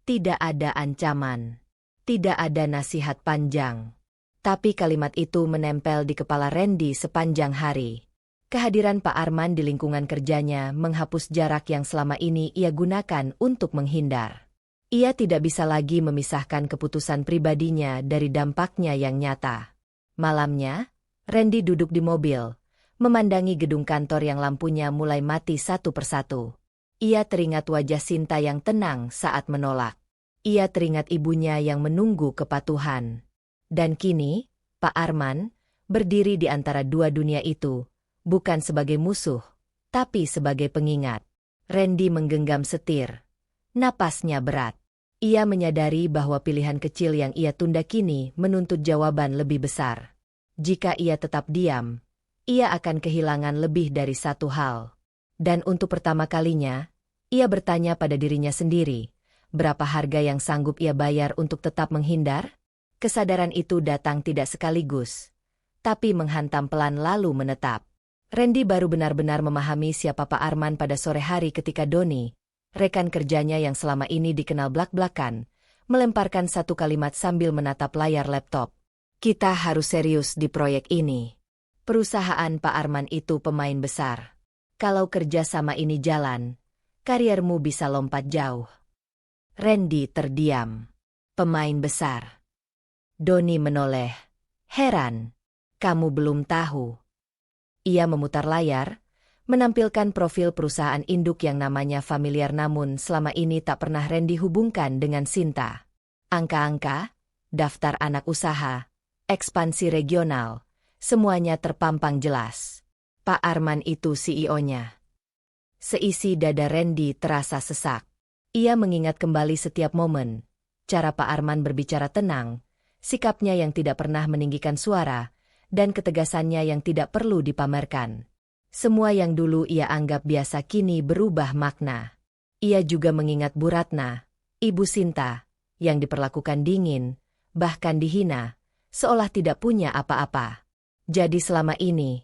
Tidak ada ancaman. Tidak ada nasihat panjang. Tapi kalimat itu menempel di kepala Randy sepanjang hari. Kehadiran Pak Arman di lingkungan kerjanya menghapus jarak yang selama ini ia gunakan untuk menghindar. Ia tidak bisa lagi memisahkan keputusan pribadinya dari dampaknya yang nyata. Malamnya, Randy duduk di mobil, memandangi gedung kantor yang lampunya mulai mati satu persatu. Ia teringat wajah Sinta yang tenang saat menolak. Ia teringat ibunya yang menunggu kepatuhan. Dan kini, Pak Arman berdiri di antara dua dunia itu, bukan sebagai musuh, tapi sebagai pengingat. Randy menggenggam setir. Napasnya berat. Ia menyadari bahwa pilihan kecil yang ia tunda kini menuntut jawaban lebih besar. Jika ia tetap diam, ia akan kehilangan lebih dari satu hal. Dan untuk pertama kalinya, ia bertanya pada dirinya sendiri, berapa harga yang sanggup ia bayar untuk tetap menghindar? Kesadaran itu datang tidak sekaligus, tapi menghantam pelan lalu menetap. Randy baru benar-benar memahami siapa Pak Arman pada sore hari ketika Doni, rekan kerjanya yang selama ini dikenal blak-blakan, melemparkan satu kalimat sambil menatap layar laptop. Kita harus serius di proyek ini. Perusahaan Pak Arman itu pemain besar. Kalau kerja sama ini jalan, kariermu bisa lompat jauh. Randy terdiam. Pemain besar. Doni menoleh. Heran. Kamu belum tahu. Ia memutar layar, menampilkan profil perusahaan induk yang namanya familiar namun selama ini tak pernah Randy hubungkan dengan Sinta. Angka-angka, daftar anak usaha, ekspansi regional, semuanya terpampang jelas. Pak Arman itu CEO-nya. Seisi dada Randy terasa sesak. Ia mengingat kembali setiap momen, cara Pak Arman berbicara tenang, sikapnya yang tidak pernah meninggikan suara, dan ketegasannya yang tidak perlu dipamerkan. Semua yang dulu ia anggap biasa kini berubah makna. Ia juga mengingat Bu Ratna, Ibu Sinta, yang diperlakukan dingin, bahkan dihina, seolah tidak punya apa-apa. Jadi selama ini,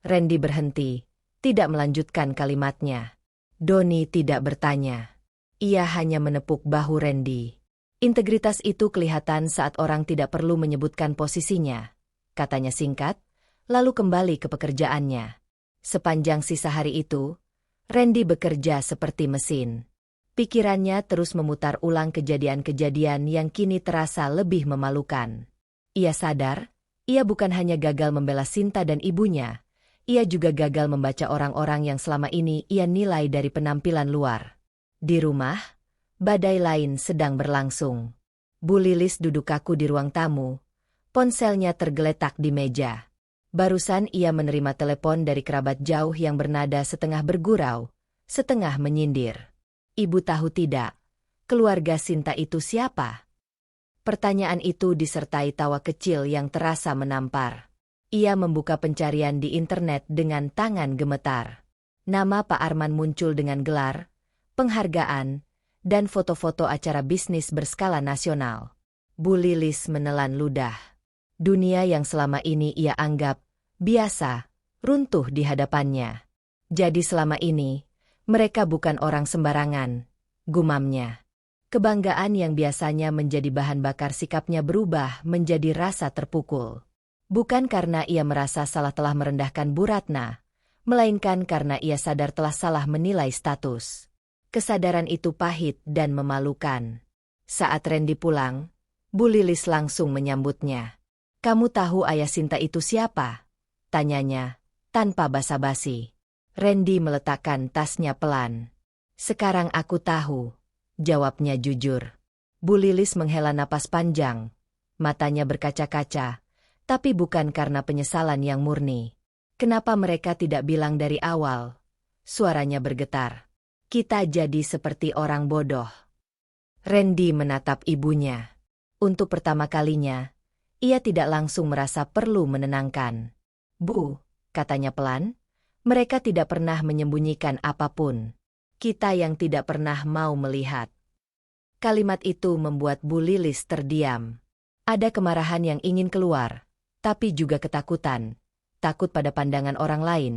Randy berhenti, tidak melanjutkan kalimatnya. Doni tidak bertanya. Ia hanya menepuk bahu Randy. Integritas itu kelihatan saat orang tidak perlu menyebutkan posisinya. Katanya singkat, lalu kembali ke pekerjaannya. Sepanjang sisa hari itu, Randy bekerja seperti mesin. Pikirannya terus memutar ulang kejadian-kejadian yang kini terasa lebih memalukan. Ia sadar, ia bukan hanya gagal membela Sinta dan ibunya, ia juga gagal membaca orang-orang yang selama ini ia nilai dari penampilan luar. Di rumah, badai lain sedang berlangsung. Bu Lilis duduk kaku di ruang tamu, ponselnya tergeletak di meja. Barusan ia menerima telepon dari kerabat jauh yang bernada setengah bergurau, setengah menyindir. Ibu tahu tidak, keluarga Sinta itu siapa? Pertanyaan itu disertai tawa kecil yang terasa menampar. Ia membuka pencarian di internet dengan tangan gemetar. Nama Pak Arman muncul dengan gelar, penghargaan, dan foto-foto acara bisnis berskala nasional. Bu Lilis menelan ludah. Dunia yang selama ini ia anggap biasa, runtuh di hadapannya. Jadi selama ini, mereka bukan orang sembarangan, gumamnya. Kebanggaan yang biasanya menjadi bahan bakar sikapnya berubah menjadi rasa terpukul. Bukan karena ia merasa salah telah merendahkan Bu Ratna, melainkan karena ia sadar telah salah menilai status. Kesadaran itu pahit dan memalukan. Saat Randy pulang, Bu Lilis langsung menyambutnya. Kamu tahu ayah Sinta itu siapa? Tanyanya, tanpa basa-basi. Randy meletakkan tasnya pelan. Sekarang aku tahu, jawabnya jujur. Bu Lilis menghela napas panjang, matanya berkaca-kaca, tapi bukan karena penyesalan yang murni. Kenapa mereka tidak bilang dari awal? Suaranya bergetar. Kita jadi seperti orang bodoh. Randy menatap ibunya. Untuk pertama kalinya, ia tidak langsung merasa perlu menenangkan. Bu, katanya pelan, mereka tidak pernah menyembunyikan apapun. Kita yang tidak pernah mau melihat. Kalimat itu membuat Bu Lilis terdiam. Ada kemarahan yang ingin keluar, tapi juga ketakutan. Takut pada pandangan orang lain,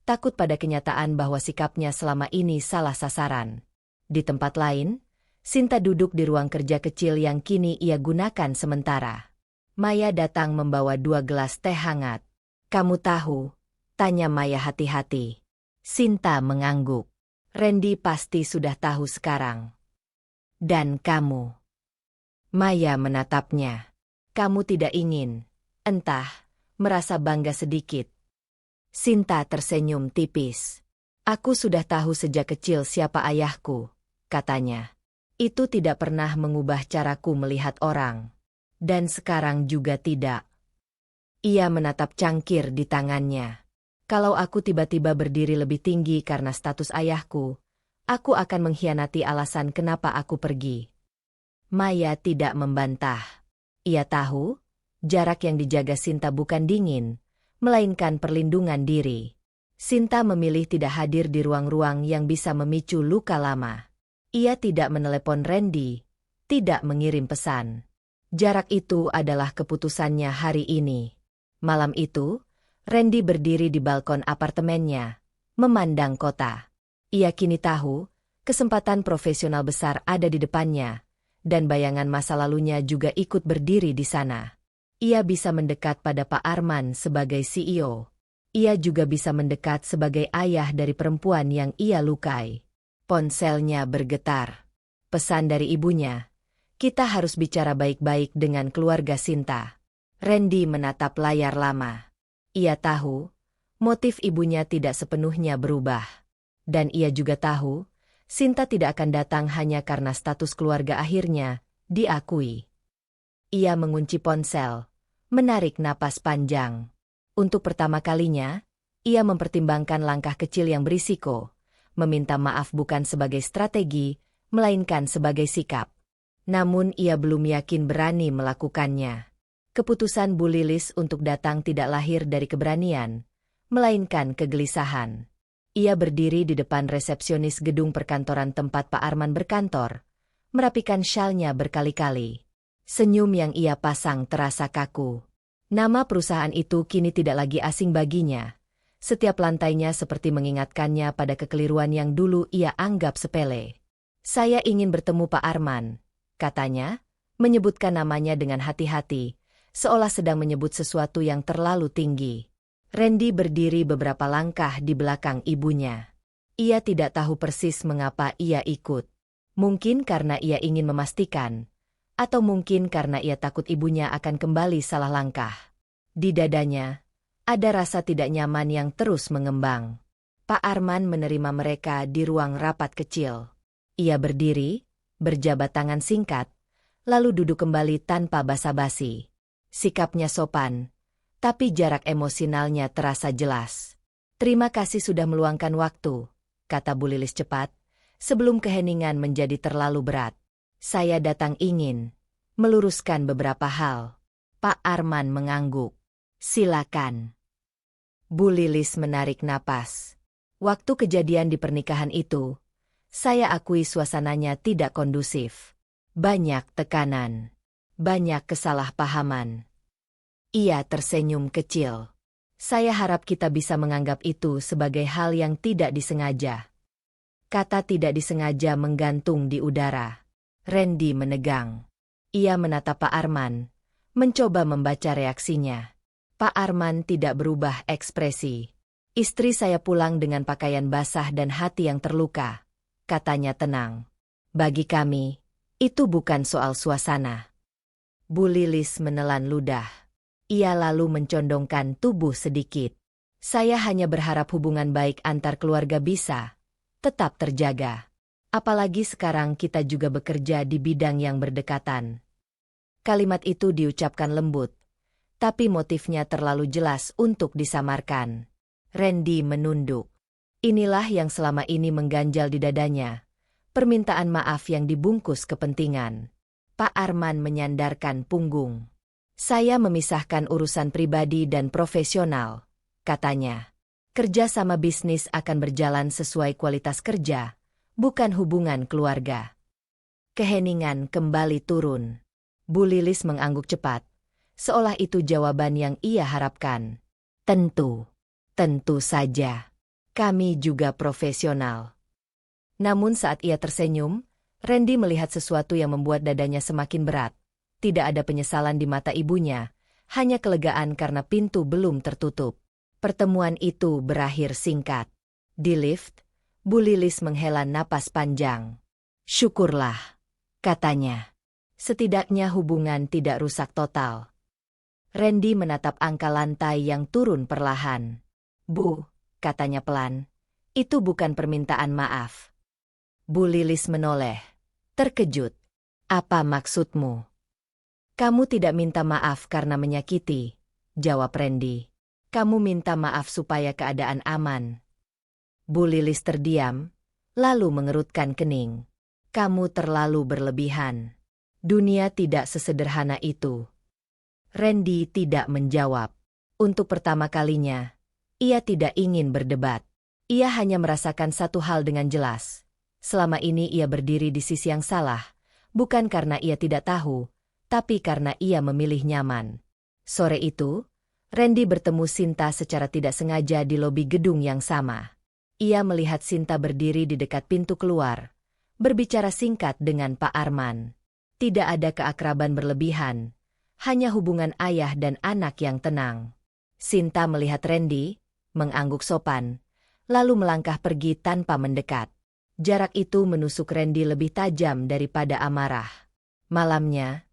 takut pada kenyataan bahwa sikapnya selama ini salah sasaran. Di tempat lain, Sinta duduk di ruang kerja kecil yang kini ia gunakan sementara. Maya datang membawa 2 gelas teh hangat. Kamu tahu? Tanya Maya hati-hati. Sinta mengangguk. Randy pasti sudah tahu sekarang. Dan kamu? Maya menatapnya. Kamu tidak ingin, entah, merasa bangga sedikit. Sinta tersenyum tipis. Aku sudah tahu sejak kecil siapa ayahku, katanya. Itu tidak pernah mengubah caraku melihat orang. Dan sekarang juga tidak. Ia menatap cangkir di tangannya. Kalau aku tiba-tiba berdiri lebih tinggi karena status ayahku, aku akan mengkhianati alasan kenapa aku pergi. Maya tidak membantah. Ia tahu, Jarak yang dijaga Sinta bukan dingin, melainkan perlindungan diri. Sinta memilih tidak hadir di ruang-ruang yang bisa memicu luka lama. Ia tidak menelepon Randy, tidak mengirim pesan. Jarak itu adalah keputusannya hari ini. Malam itu, Randy berdiri di balkon apartemennya, memandang kota. Ia kini tahu, kesempatan profesional besar ada di depannya, dan bayangan masa lalunya juga ikut berdiri di sana. Ia bisa mendekat pada Pak Arman sebagai CEO. Ia juga bisa mendekat sebagai ayah dari perempuan yang ia lukai. Ponselnya bergetar. Pesan dari ibunya, "Kita harus bicara baik-baik dengan keluarga Sinta." Randy menatap layar lama. Ia tahu, motif ibunya tidak sepenuhnya berubah. Dan ia juga tahu, Sinta tidak akan datang hanya karena status keluarga akhirnya diakui. Ia mengunci ponsel, menarik napas panjang. Untuk pertama kalinya, ia mempertimbangkan langkah kecil yang berisiko, meminta maaf bukan sebagai strategi, melainkan sebagai sikap. Namun ia belum yakin berani melakukannya. Keputusan Bu Lilis untuk datang tidak lahir dari keberanian, melainkan kegelisahan. Ia berdiri di depan resepsionis gedung perkantoran tempat Pak Arman berkantor, merapikan syalnya berkali-kali. Senyum yang ia pasang terasa kaku. Nama perusahaan itu kini tidak lagi asing baginya. Setiap lantainya seperti mengingatkannya pada kekeliruan yang dulu ia anggap sepele. "Saya ingin bertemu Pak Arman," katanya, menyebutkan namanya dengan hati-hati, seolah sedang menyebut sesuatu yang terlalu tinggi. Randy berdiri beberapa langkah di belakang ibunya. Ia tidak tahu persis mengapa ia ikut. Mungkin karena ia ingin memastikan, atau mungkin karena ia takut ibunya akan kembali salah langkah. Di dadanya, ada rasa tidak nyaman yang terus mengembang. Pak Arman menerima mereka di ruang rapat kecil. Ia berdiri, berjabat tangan singkat, lalu duduk kembali tanpa basa-basi. Sikapnya sopan, tapi jarak emosionalnya terasa jelas. "Terima kasih sudah meluangkan waktu," kata Bu Lilis cepat, sebelum keheningan menjadi terlalu berat. "Saya datang ingin meluruskan beberapa hal." Pak Arman mengangguk. "Silakan." Bu Lilis menarik napas. "Waktu kejadian di pernikahan itu, saya akui suasananya tidak kondusif. Banyak tekanan, banyak kesalahpahaman." Ia tersenyum kecil. "Saya harap kita bisa menganggap itu sebagai hal yang tidak disengaja." Kata tidak disengaja menggantung di udara. Randy menegang. Ia menatap Pak Arman, mencoba membaca reaksinya. Pak Arman tidak berubah ekspresi. "Istri saya pulang dengan pakaian basah dan hati yang terluka," katanya tenang. "Bagi kami, itu bukan soal suasana." Bu Lilis menelan ludah. Ia lalu mencondongkan tubuh sedikit. "Saya hanya berharap hubungan baik antar keluarga bisa tetap terjaga. Apalagi sekarang kita juga bekerja di bidang yang berdekatan." Kalimat itu diucapkan lembut, tapi motifnya terlalu jelas untuk disamarkan. Randy menunduk. Inilah yang selama ini mengganjal di dadanya. Permintaan maaf yang dibungkus kepentingan. Pak Arman menyandarkan punggung. "Saya memisahkan urusan pribadi dan profesional," katanya. "Kerja sama bisnis akan berjalan sesuai kualitas kerja, bukan hubungan keluarga." Keheningan kembali turun. Bu Lilis mengangguk cepat, seolah itu jawaban yang ia harapkan. "Tentu saja. Kami juga profesional." Namun saat ia tersenyum, Randy melihat sesuatu yang membuat dadanya semakin berat. Tidak ada penyesalan di mata ibunya, hanya kelegaan karena pintu belum tertutup. Pertemuan itu berakhir singkat. Di lift, Bu Lilis menghela napas panjang. "Syukurlah," katanya. "Setidaknya hubungan tidak rusak total." Randy menatap angka lantai yang turun perlahan. "Bu," katanya pelan, "itu bukan permintaan maaf." Bu Lilis menoleh, terkejut. "Apa maksudmu?" "Kamu tidak minta maaf karena menyakiti," jawab Randy. "Kamu minta maaf supaya keadaan aman." Bu Lilis terdiam, lalu mengerutkan kening. "Kamu terlalu berlebihan. Dunia tidak sesederhana itu." Randy tidak menjawab. Untuk pertama kalinya, ia tidak ingin berdebat. Ia hanya merasakan satu hal dengan jelas. Selama ini ia berdiri di sisi yang salah, bukan karena ia tidak tahu, tapi karena ia memilih nyaman. Sore itu, Randy bertemu Sinta secara tidak sengaja di lobi gedung yang sama. Ia melihat Sinta berdiri di dekat pintu keluar, berbicara singkat dengan Pak Arman. Tidak ada keakraban berlebihan, hanya hubungan ayah dan anak yang tenang. Sinta melihat Randy, mengangguk sopan, lalu melangkah pergi tanpa mendekat. Jarak itu menusuk Randy lebih tajam daripada amarah. Malamnya,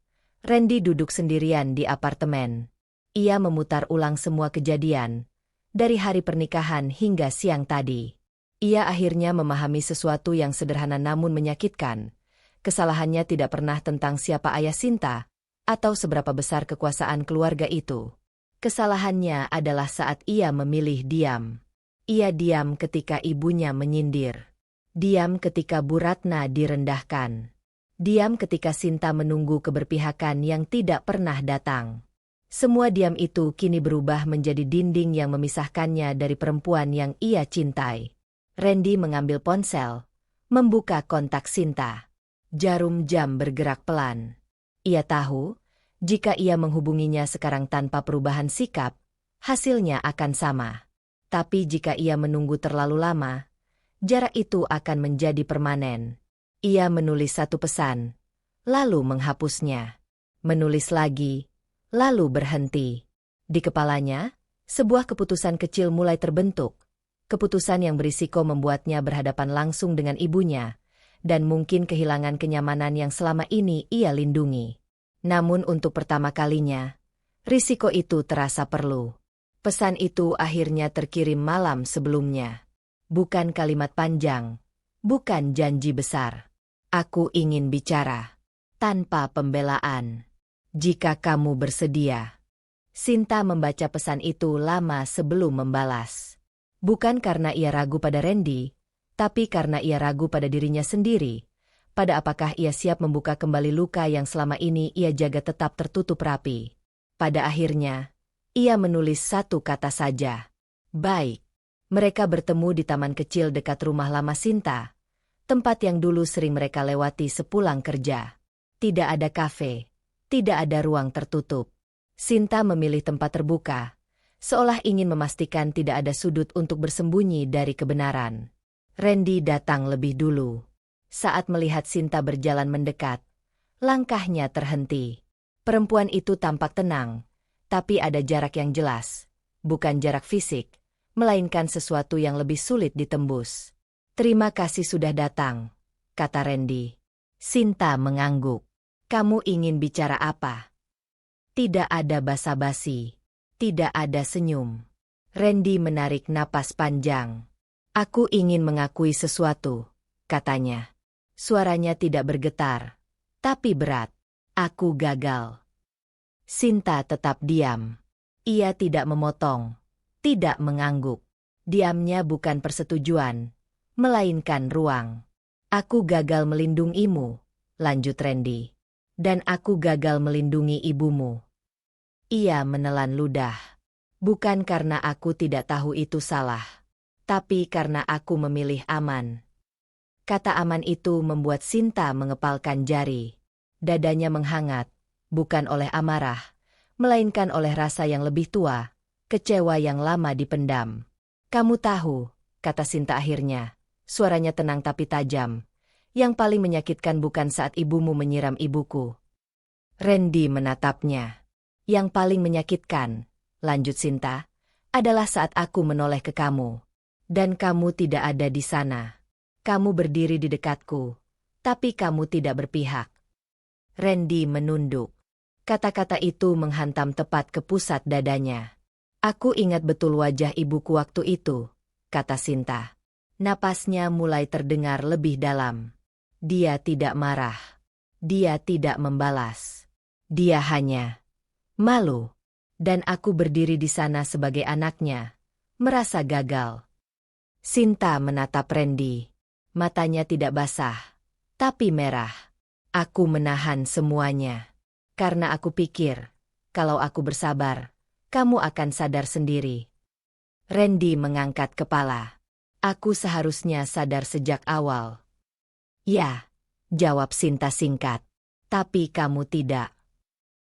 Randy duduk sendirian di apartemen. Ia memutar ulang semua kejadian, dari hari pernikahan hingga siang tadi. Ia akhirnya memahami sesuatu yang sederhana namun menyakitkan. Kesalahannya tidak pernah tentang siapa ayah Sinta, atau seberapa besar kekuasaan keluarga itu. Kesalahannya adalah saat ia memilih diam. Ia diam ketika ibunya menyindir. Diam ketika Bu Ratna direndahkan. Diam ketika Sinta menunggu keberpihakan yang tidak pernah datang. Semua diam itu kini berubah menjadi dinding yang memisahkannya dari perempuan yang ia cintai. Randy mengambil ponsel, membuka kontak Sinta. Jarum jam bergerak pelan. Ia tahu, jika ia menghubunginya sekarang tanpa perubahan sikap, hasilnya akan sama. Tapi jika ia menunggu terlalu lama, jarak itu akan menjadi permanen. Ia menulis satu pesan, lalu menghapusnya. Menulis lagi, lalu berhenti. Di kepalanya, sebuah keputusan kecil mulai terbentuk. Keputusan yang berisiko membuatnya berhadapan langsung dengan ibunya, dan mungkin kehilangan kenyamanan yang selama ini ia lindungi. Namun untuk pertama kalinya, risiko itu terasa perlu. Pesan itu akhirnya terkirim malam sebelumnya. Bukan kalimat panjang, bukan janji besar. Aku ingin bicara. Tanpa pembelaan. Jika kamu bersedia. Sinta membaca pesan itu lama sebelum membalas. Bukan karena ia ragu pada Randy, tapi karena ia ragu pada dirinya sendiri. Pada apakah ia siap membuka kembali luka yang selama ini ia jaga tetap tertutup rapi. Pada akhirnya, ia menulis satu kata saja. Baik. Mereka bertemu di taman kecil dekat rumah lama Sinta, tempat yang dulu sering mereka lewati sepulang kerja. Tidak ada kafe, tidak ada ruang tertutup. Sinta memilih tempat terbuka, seolah ingin memastikan tidak ada sudut untuk bersembunyi dari kebenaran. Randy datang lebih dulu. Saat melihat Sinta berjalan mendekat, langkahnya terhenti. Perempuan itu tampak tenang, tapi ada jarak yang jelas. Bukan jarak fisik, melainkan sesuatu yang lebih sulit ditembus. Terima kasih sudah datang, kata Randy. Sinta mengangguk. Kamu ingin bicara apa? Tidak ada basa-basi. Tidak ada senyum. Randy menarik napas panjang. Aku ingin mengakui sesuatu, katanya. Suaranya tidak bergetar, tapi berat. Aku gagal. Sinta tetap diam. Ia tidak memotong, tidak mengangguk. Diamnya bukan persetujuan, melainkan ruang. Aku gagal melindungimu, lanjut Randy. Dan aku gagal melindungi ibumu. Ia menelan ludah. Bukan karena aku tidak tahu itu salah, tapi karena aku memilih aman. Kata aman itu membuat Sinta mengepalkan jari. Dadanya menghangat, bukan oleh amarah, melainkan oleh rasa yang lebih tua, kecewa yang lama dipendam. Kamu tahu, kata Sinta akhirnya, suaranya tenang tapi tajam. Yang paling menyakitkan bukan saat ibumu menyiram ibuku. Randy menatapnya. Yang paling menyakitkan, lanjut Sinta, adalah saat aku menoleh ke kamu. Dan kamu tidak ada di sana. Kamu berdiri di dekatku, tapi kamu tidak berpihak. Randy menunduk. Kata-kata itu menghantam tepat ke pusat dadanya. Aku ingat betul wajah ibuku waktu itu, kata Sinta. Napasnya mulai terdengar lebih dalam. Dia tidak marah. Dia tidak membalas. Dia hanya malu. Dan aku berdiri di sana sebagai anaknya, merasa gagal. Sinta menatap Randy. Matanya tidak basah, tapi merah. Aku menahan semuanya. Karena aku pikir, kalau aku bersabar, kamu akan sadar sendiri. Randy mengangkat kepala. Aku seharusnya sadar sejak awal. Ya, jawab Sinta singkat. Tapi kamu tidak.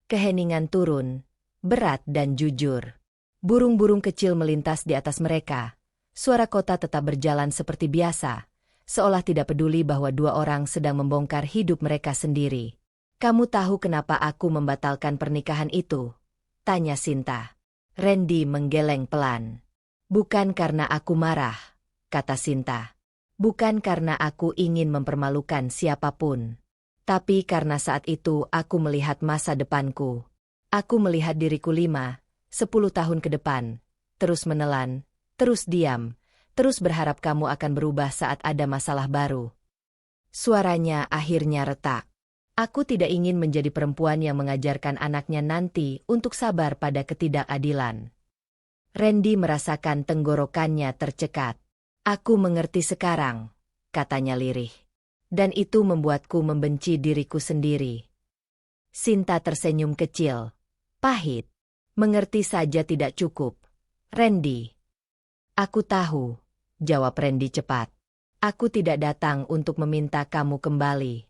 Keheningan turun, berat dan jujur. Burung-burung kecil melintas di atas mereka. Suara kota tetap berjalan seperti biasa, seolah tidak peduli bahwa dua orang sedang membongkar hidup mereka sendiri. Kamu tahu kenapa aku membatalkan pernikahan itu? Tanya Sinta. Randy menggeleng pelan. Bukan karena aku marah, kata Sinta. Bukan karena aku ingin mempermalukan siapapun. Tapi karena saat itu aku melihat masa depanku. Aku melihat diriku 5-10 tahun ke depan. Terus menelan, terus diam, terus berharap kamu akan berubah saat ada masalah baru. Suaranya akhirnya retak. Aku tidak ingin menjadi perempuan yang mengajarkan anaknya nanti untuk sabar pada ketidakadilan. Randy merasakan tenggorokannya tercekat. Aku mengerti sekarang, katanya lirih. Dan itu membuatku membenci diriku sendiri. Sinta tersenyum kecil. Pahit. Mengerti saja tidak cukup. Randy. Aku tahu, jawab Randy cepat. Aku tidak datang untuk meminta kamu kembali.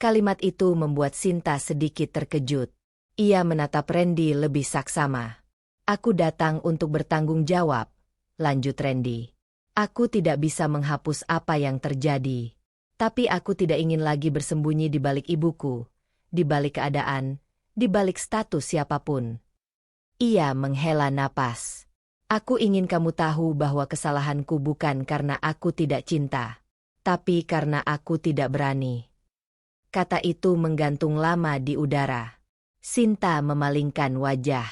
Kalimat itu membuat Sinta sedikit terkejut. Ia menatap Randy lebih saksama. Aku datang untuk bertanggung jawab, lanjut Randy. Aku tidak bisa menghapus apa yang terjadi. Tapi aku tidak ingin lagi bersembunyi di balik ibuku, di balik keadaan, di balik status siapapun. Ia menghela napas. Aku ingin kamu tahu bahwa kesalahanku bukan karena aku tidak cinta, tapi karena aku tidak berani. Kata itu menggantung lama di udara. Sinta memalingkan wajah.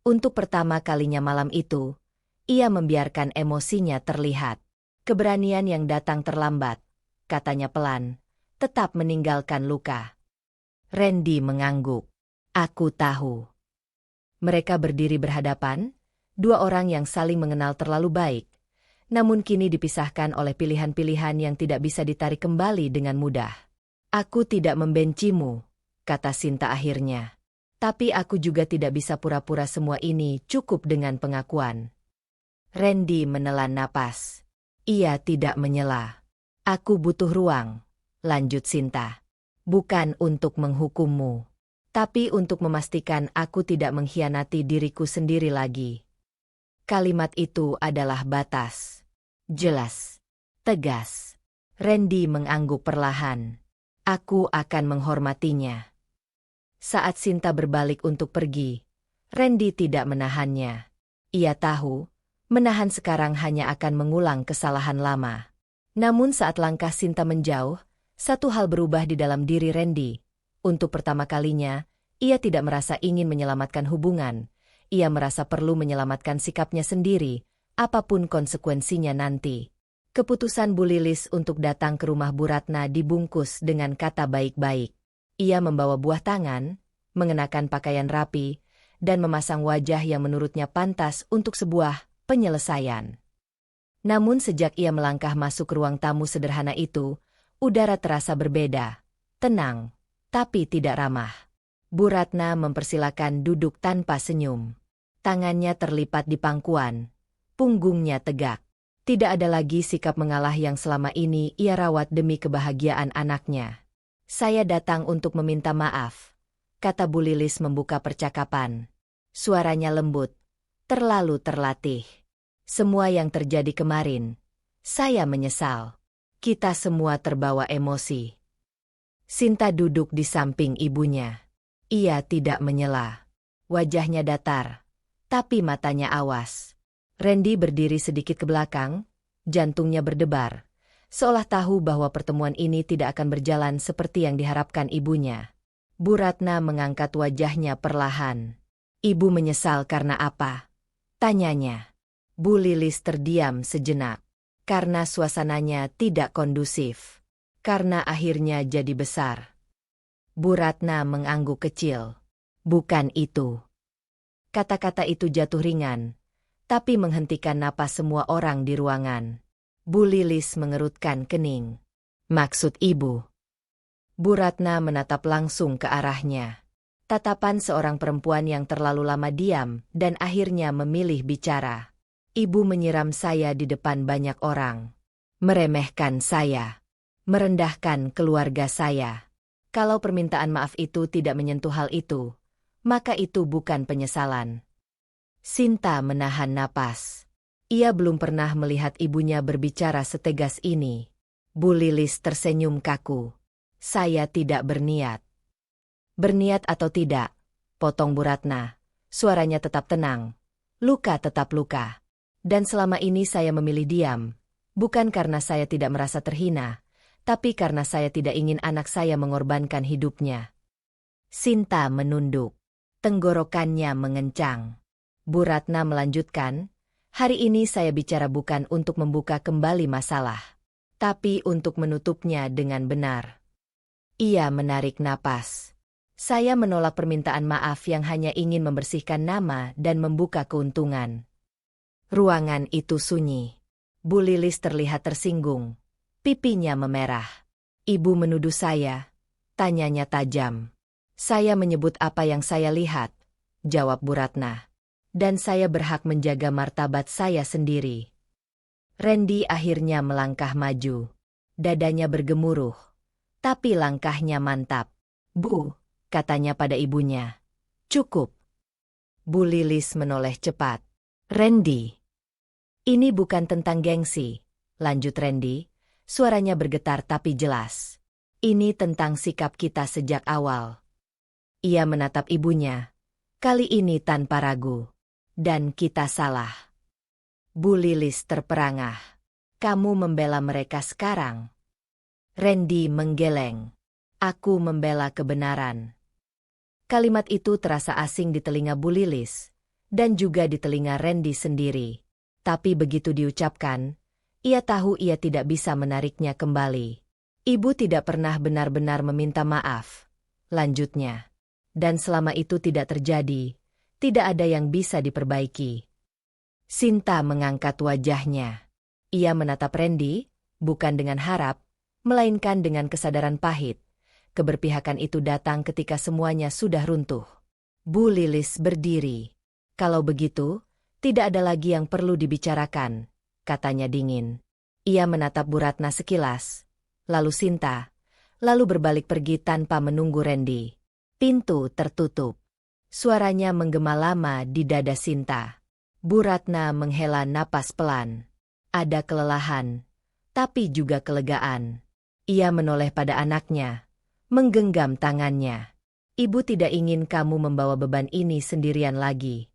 Untuk pertama kalinya malam itu, ia membiarkan emosinya terlihat. Keberanian yang datang terlambat, katanya pelan, tetap meninggalkan luka. Randy mengangguk. Aku tahu. Mereka berdiri berhadapan, dua orang yang saling mengenal terlalu baik, namun kini dipisahkan oleh pilihan-pilihan yang tidak bisa ditarik kembali dengan mudah. Aku tidak membencimu, kata Sinta akhirnya. Tapi aku juga tidak bisa pura-pura semua ini cukup dengan pengakuan. Randy menelan napas. Ia tidak menyela. Aku butuh ruang, lanjut Sinta. Bukan untuk menghukummu, tapi untuk memastikan aku tidak mengkhianati diriku sendiri lagi. Kalimat itu adalah batas. Jelas. Tegas. Randy mengangguk perlahan. Aku akan menghormatinya. Saat Sinta berbalik untuk pergi, Randy tidak menahannya. Ia tahu, menahan sekarang hanya akan mengulang kesalahan lama. Namun saat langkah Sinta menjauh, satu hal berubah di dalam diri Randy. Untuk pertama kalinya, ia tidak merasa ingin menyelamatkan hubungan. Ia merasa perlu menyelamatkan sikapnya sendiri, apapun konsekuensinya nanti. Keputusan Bu Lilis untuk datang ke rumah Bu Ratna dibungkus dengan kata baik-baik. Ia membawa buah tangan, mengenakan pakaian rapi, dan memasang wajah yang menurutnya pantas untuk sebuah penyelesaian. Namun sejak ia melangkah masuk ke ruang tamu sederhana itu, udara terasa berbeda, tenang, tapi tidak ramah. Bu Ratna mempersilakan duduk tanpa senyum. Tangannya terlipat di pangkuan, punggungnya tegak. Tidak ada lagi sikap mengalah yang selama ini ia rawat demi kebahagiaan anaknya. Saya datang untuk meminta maaf, kata Bu Lilis membuka percakapan. Suaranya lembut, terlalu terlatih. Semua yang terjadi kemarin, saya menyesal. Kita semua terbawa emosi. Sinta duduk di samping ibunya. Ia tidak menyela. Wajahnya datar, tapi matanya awas. Randy berdiri sedikit ke belakang, jantungnya berdebar, seolah tahu bahwa pertemuan ini tidak akan berjalan seperti yang diharapkan ibunya. Bu Ratna mengangkat wajahnya perlahan. Ibu menyesal karena apa? Tanyanya. Bu Lilis terdiam sejenak. Karena suasananya tidak kondusif. Karena akhirnya jadi besar. Bu Ratna mengangguk kecil. Bukan itu. Kata-kata itu jatuh ringan, tapi menghentikan napas semua orang di ruangan. Bu Lilis mengerutkan kening. Maksud ibu? Bu Ratna menatap langsung ke arahnya. Tatapan seorang perempuan yang terlalu lama diam dan akhirnya memilih bicara. Ibu menyiram saya di depan banyak orang. Meremehkan saya. Merendahkan keluarga saya. Kalau permintaan maaf itu tidak menyentuh hal itu, maka itu bukan penyesalan. Sinta menahan napas. Ia belum pernah melihat ibunya berbicara setegas ini. Bu Lilis tersenyum kaku. Saya tidak berniat. Berniat atau tidak, potong Bu Ratna. Suaranya tetap tenang. Luka tetap luka. Dan selama ini saya memilih diam. Bukan karena saya tidak merasa terhina, tapi karena saya tidak ingin anak saya mengorbankan hidupnya. Sinta menunduk. Tenggorokannya mengencang. Bu Ratna melanjutkan, hari ini saya bicara bukan untuk membuka kembali masalah, tapi untuk menutupnya dengan benar. Ia menarik napas. Saya menolak permintaan maaf yang hanya ingin membersihkan nama dan membuka keuntungan. Ruangan itu sunyi. Bu Lilis terlihat tersinggung. Pipinya memerah. Ibu menuduh saya. Tanyanya tajam. Saya menyebut apa yang saya lihat, jawab Bu Ratna. Dan saya berhak menjaga martabat saya sendiri. Randy akhirnya melangkah maju. Dadanya bergemuruh. Tapi langkahnya mantap. Bu, katanya pada ibunya. Cukup. Bu Lilis menoleh cepat. Randy. Ini bukan tentang gengsi, lanjut Randy. Suaranya bergetar tapi jelas. Ini tentang sikap kita sejak awal. Ia menatap ibunya. Kali ini tanpa ragu. Dan kita salah. Bu Lilis terperangah. Kamu membela mereka sekarang. Randy menggeleng. Aku membela kebenaran. Kalimat itu terasa asing di telinga Bu Lilis, dan juga di telinga Randy sendiri. Tapi begitu diucapkan, ia tahu ia tidak bisa menariknya kembali. Ibu tidak pernah benar-benar meminta maaf, lanjutnya. Dan selama itu tidak terjadi, tidak ada yang bisa diperbaiki. Sinta mengangkat wajahnya. Ia menatap Randy, bukan dengan harap, melainkan dengan kesadaran pahit. Keberpihakan itu datang ketika semuanya sudah runtuh. Bu Lilis berdiri. Kalau begitu, tidak ada lagi yang perlu dibicarakan, katanya dingin. Ia menatap Bu Ratna sekilas, lalu Sinta, lalu berbalik pergi tanpa menunggu Randy. Pintu tertutup. Suaranya menggema lama di dada Sinta. Bu Ratna menghela napas pelan. Ada kelelahan, tapi juga kelegaan. Ia menoleh pada anaknya, menggenggam tangannya. Ibu tidak ingin kamu membawa beban ini sendirian lagi.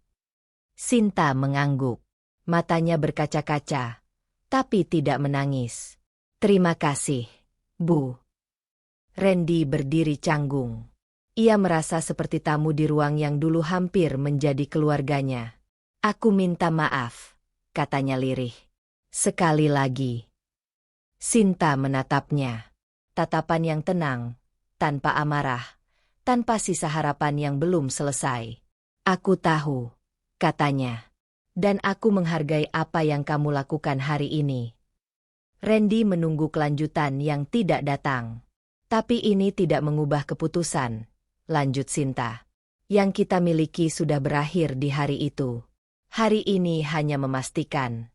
Sinta mengangguk. Matanya berkaca-kaca, tapi tidak menangis. Terima kasih, Bu. Randy berdiri canggung. Ia merasa seperti tamu di ruang yang dulu hampir menjadi keluarganya. Aku minta maaf, katanya lirih. Sekali lagi. Sinta menatapnya. Tatapan yang tenang, tanpa amarah, tanpa sisa harapan yang belum selesai. Aku tahu, katanya. Dan aku menghargai apa yang kamu lakukan hari ini. Randy menunggu kelanjutan yang tidak datang. Tapi ini tidak mengubah keputusan, lanjut Sinta. Yang kita miliki sudah berakhir di hari itu. Hari ini hanya memastikan.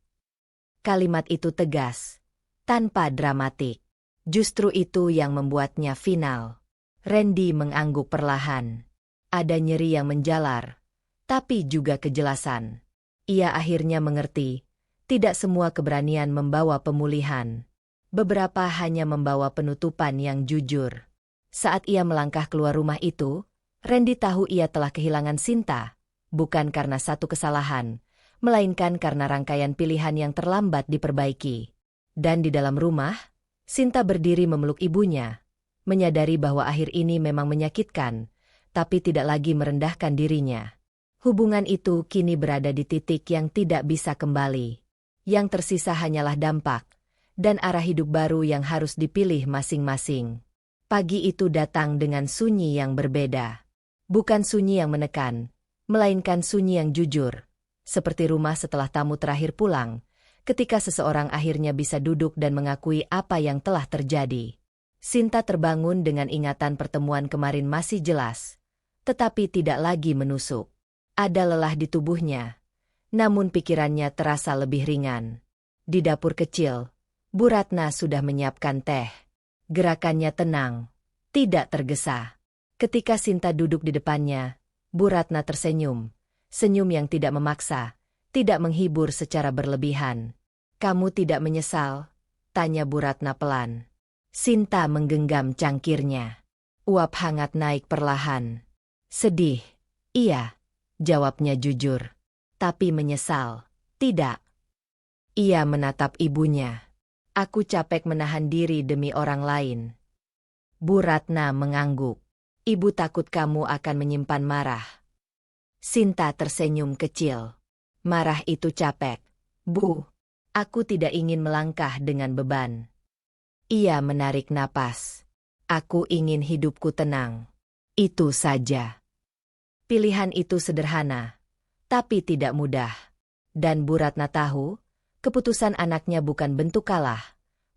Kalimat itu tegas, tanpa dramatik. Justru itu yang membuatnya final. Randy mengangguk perlahan. Ada nyeri yang menjalar, tapi juga kejelasan. Ia akhirnya mengerti, tidak semua keberanian membawa pemulihan. Beberapa hanya membawa penutupan yang jujur. Saat ia melangkah keluar rumah itu, Randy tahu ia telah kehilangan Sinta, bukan karena satu kesalahan, melainkan karena rangkaian pilihan yang terlambat diperbaiki. Dan di dalam rumah, Sinta berdiri memeluk ibunya, menyadari bahwa akhir ini memang menyakitkan, tapi tidak lagi merendahkan dirinya. Hubungan itu kini berada di titik yang tidak bisa kembali. Yang tersisa hanyalah dampak, dan arah hidup baru yang harus dipilih masing-masing. Pagi itu datang dengan sunyi yang berbeda. Bukan sunyi yang menekan, melainkan sunyi yang jujur. Seperti rumah setelah tamu terakhir pulang, ketika seseorang akhirnya bisa duduk dan mengakui apa yang telah terjadi. Sinta terbangun dengan ingatan pertemuan kemarin masih jelas. tetapi tidak lagi menusuk. Ada lelah di tubuhnya, namun pikirannya terasa lebih ringan. Di dapur kecil, Bu Ratna sudah menyiapkan teh. Gerakannya tenang, tidak tergesa. Ketika Sinta duduk di depannya, Bu Ratna tersenyum. Senyum yang tidak memaksa, tidak menghibur secara berlebihan. "Kamu tidak menyesal?" tanya Bu Ratna pelan. Sinta menggenggam cangkirnya. Uap hangat naik perlahan. "Sedih, iya," jawabnya jujur. "Tapi menyesal, tidak." Ia menatap ibunya. "Aku capek menahan diri demi orang lain." Bu Ratna mengangguk. "Ibu takut kamu akan menyimpan marah." Sinta tersenyum kecil. "Marah itu capek, Bu. Aku tidak ingin melangkah dengan beban." Ia menarik napas. "Aku ingin hidupku tenang. Itu saja." Pilihan itu sederhana, tapi tidak mudah. Dan Bu Ratna tahu, keputusan anaknya bukan bentuk kalah,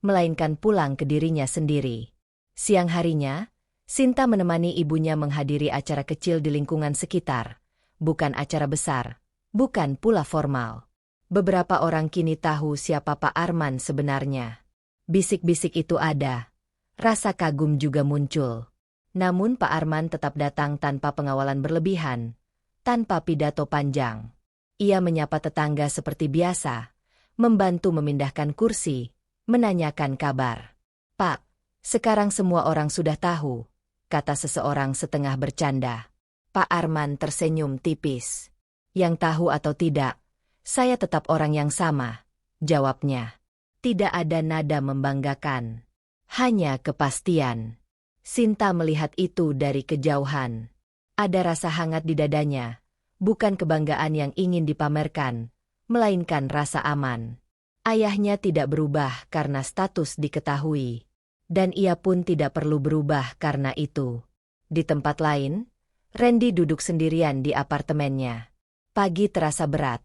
melainkan pulang ke dirinya sendiri. Siang harinya, Sinta menemani ibunya menghadiri acara kecil di lingkungan sekitar. Bukan acara besar, bukan pula formal. Beberapa orang kini tahu siapa Pak Arman sebenarnya. Bisik-bisik itu ada. Rasa kagum juga muncul. Namun Pak Arman tetap datang tanpa pengawalan berlebihan, tanpa pidato panjang. Ia menyapa tetangga seperti biasa, membantu memindahkan kursi, menanyakan kabar. "Pak, sekarang semua orang sudah tahu," kata seseorang setengah bercanda. Pak Arman tersenyum tipis. "Yang tahu atau tidak, saya tetap orang yang sama," jawabnya. Tidak ada nada membanggakan, hanya kepastian. Sinta melihat itu dari kejauhan. Ada rasa hangat di dadanya, bukan kebanggaan yang ingin dipamerkan, melainkan rasa aman. Ayahnya tidak berubah karena status diketahui, dan ia pun tidak perlu berubah karena itu. Di tempat lain, Randy duduk sendirian di apartemennya. Pagi terasa berat,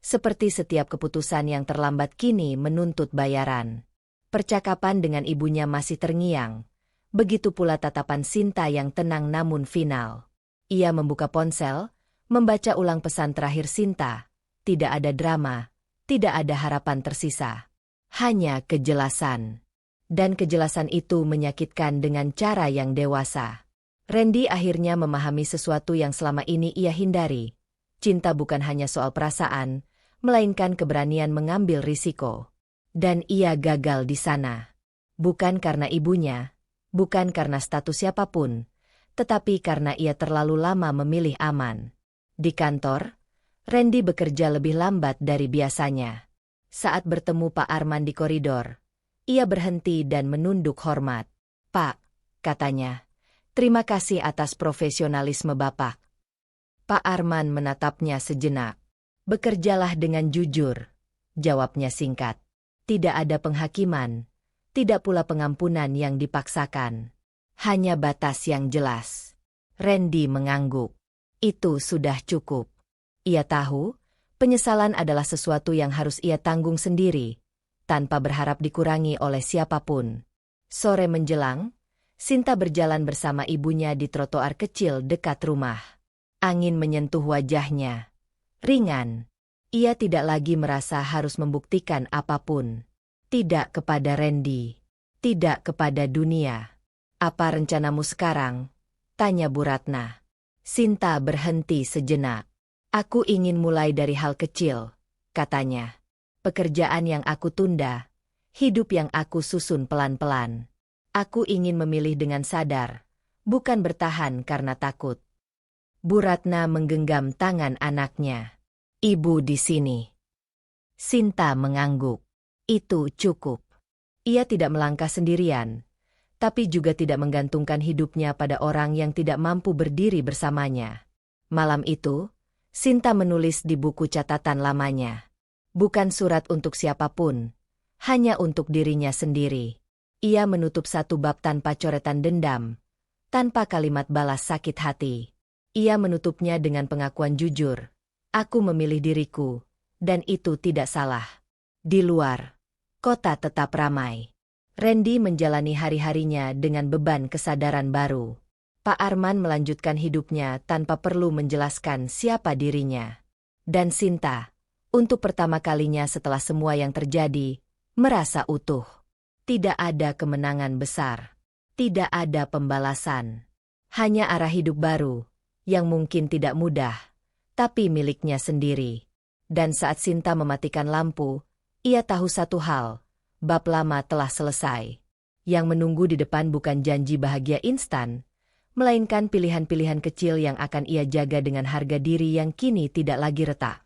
seperti setiap keputusan yang terlambat kini menuntut bayaran. Percakapan dengan ibunya masih terngiang, begitu pula tatapan Sinta yang tenang namun final. Ia membuka ponsel, membaca ulang pesan terakhir Sinta. Tidak ada drama, tidak ada harapan tersisa. Hanya kejelasan. Dan kejelasan itu menyakitkan dengan cara yang dewasa. Randy akhirnya memahami sesuatu yang selama ini ia hindari. Cinta bukan hanya soal perasaan, melainkan keberanian mengambil risiko. Dan ia gagal di sana. Bukan karena ibunya, bukan karena status siapapun, tetapi karena ia terlalu lama memilih aman. Di kantor, Randy bekerja lebih lambat dari biasanya. Saat bertemu Pak Arman di koridor, ia berhenti dan menunduk hormat. "Pak," katanya, "terima kasih atas profesionalisme Bapak." Pak Arman menatapnya sejenak. "Bekerjalah dengan jujur," jawabnya singkat. "Tidak ada penghakiman, tidak pula pengampunan yang dipaksakan. Hanya batas yang jelas." Randy mengangguk. Itu sudah cukup. Ia tahu, penyesalan adalah sesuatu yang harus ia tanggung sendiri, tanpa berharap dikurangi oleh siapapun. Sore menjelang, Sinta berjalan bersama ibunya di trotoar kecil dekat rumah. Angin menyentuh wajahnya. Ringan. Ia tidak lagi merasa harus membuktikan apapun. Tidak kepada Randy. Tidak kepada dunia. "Apa rencanamu sekarang?" tanya Bu Ratna. Sinta berhenti sejenak. "Aku ingin mulai dari hal kecil," katanya. "Pekerjaan yang aku tunda, hidup yang aku susun pelan-pelan. Aku ingin memilih dengan sadar, bukan bertahan karena takut." Bu Ratna menggenggam tangan anaknya. "Ibu di sini." Sinta mengangguk. Itu cukup. Ia tidak melangkah sendirian, tapi juga tidak menggantungkan hidupnya pada orang yang tidak mampu berdiri bersamanya. Malam itu, Sinta menulis di buku catatan lamanya. Bukan surat untuk siapapun, hanya untuk dirinya sendiri. Ia menutup satu bab tanpa coretan dendam, tanpa kalimat balas sakit hati. Ia menutupnya dengan pengakuan jujur. "Aku memilih diriku, dan itu tidak salah." Di luar, kota tetap ramai. Randy menjalani hari-harinya dengan beban kesadaran baru. Pak Arman melanjutkan hidupnya tanpa perlu menjelaskan siapa dirinya. Dan Sinta, untuk pertama kalinya setelah semua yang terjadi, merasa utuh. Tidak ada kemenangan besar. Tidak ada pembalasan. Hanya arah hidup baru, yang mungkin tidak mudah, tapi miliknya sendiri. Dan saat Sinta mematikan lampu, ia tahu satu hal, bab lama telah selesai. Yang menunggu di depan bukan janji bahagia instan, melainkan pilihan-pilihan kecil yang akan ia jaga dengan harga diri yang kini tidak lagi retak.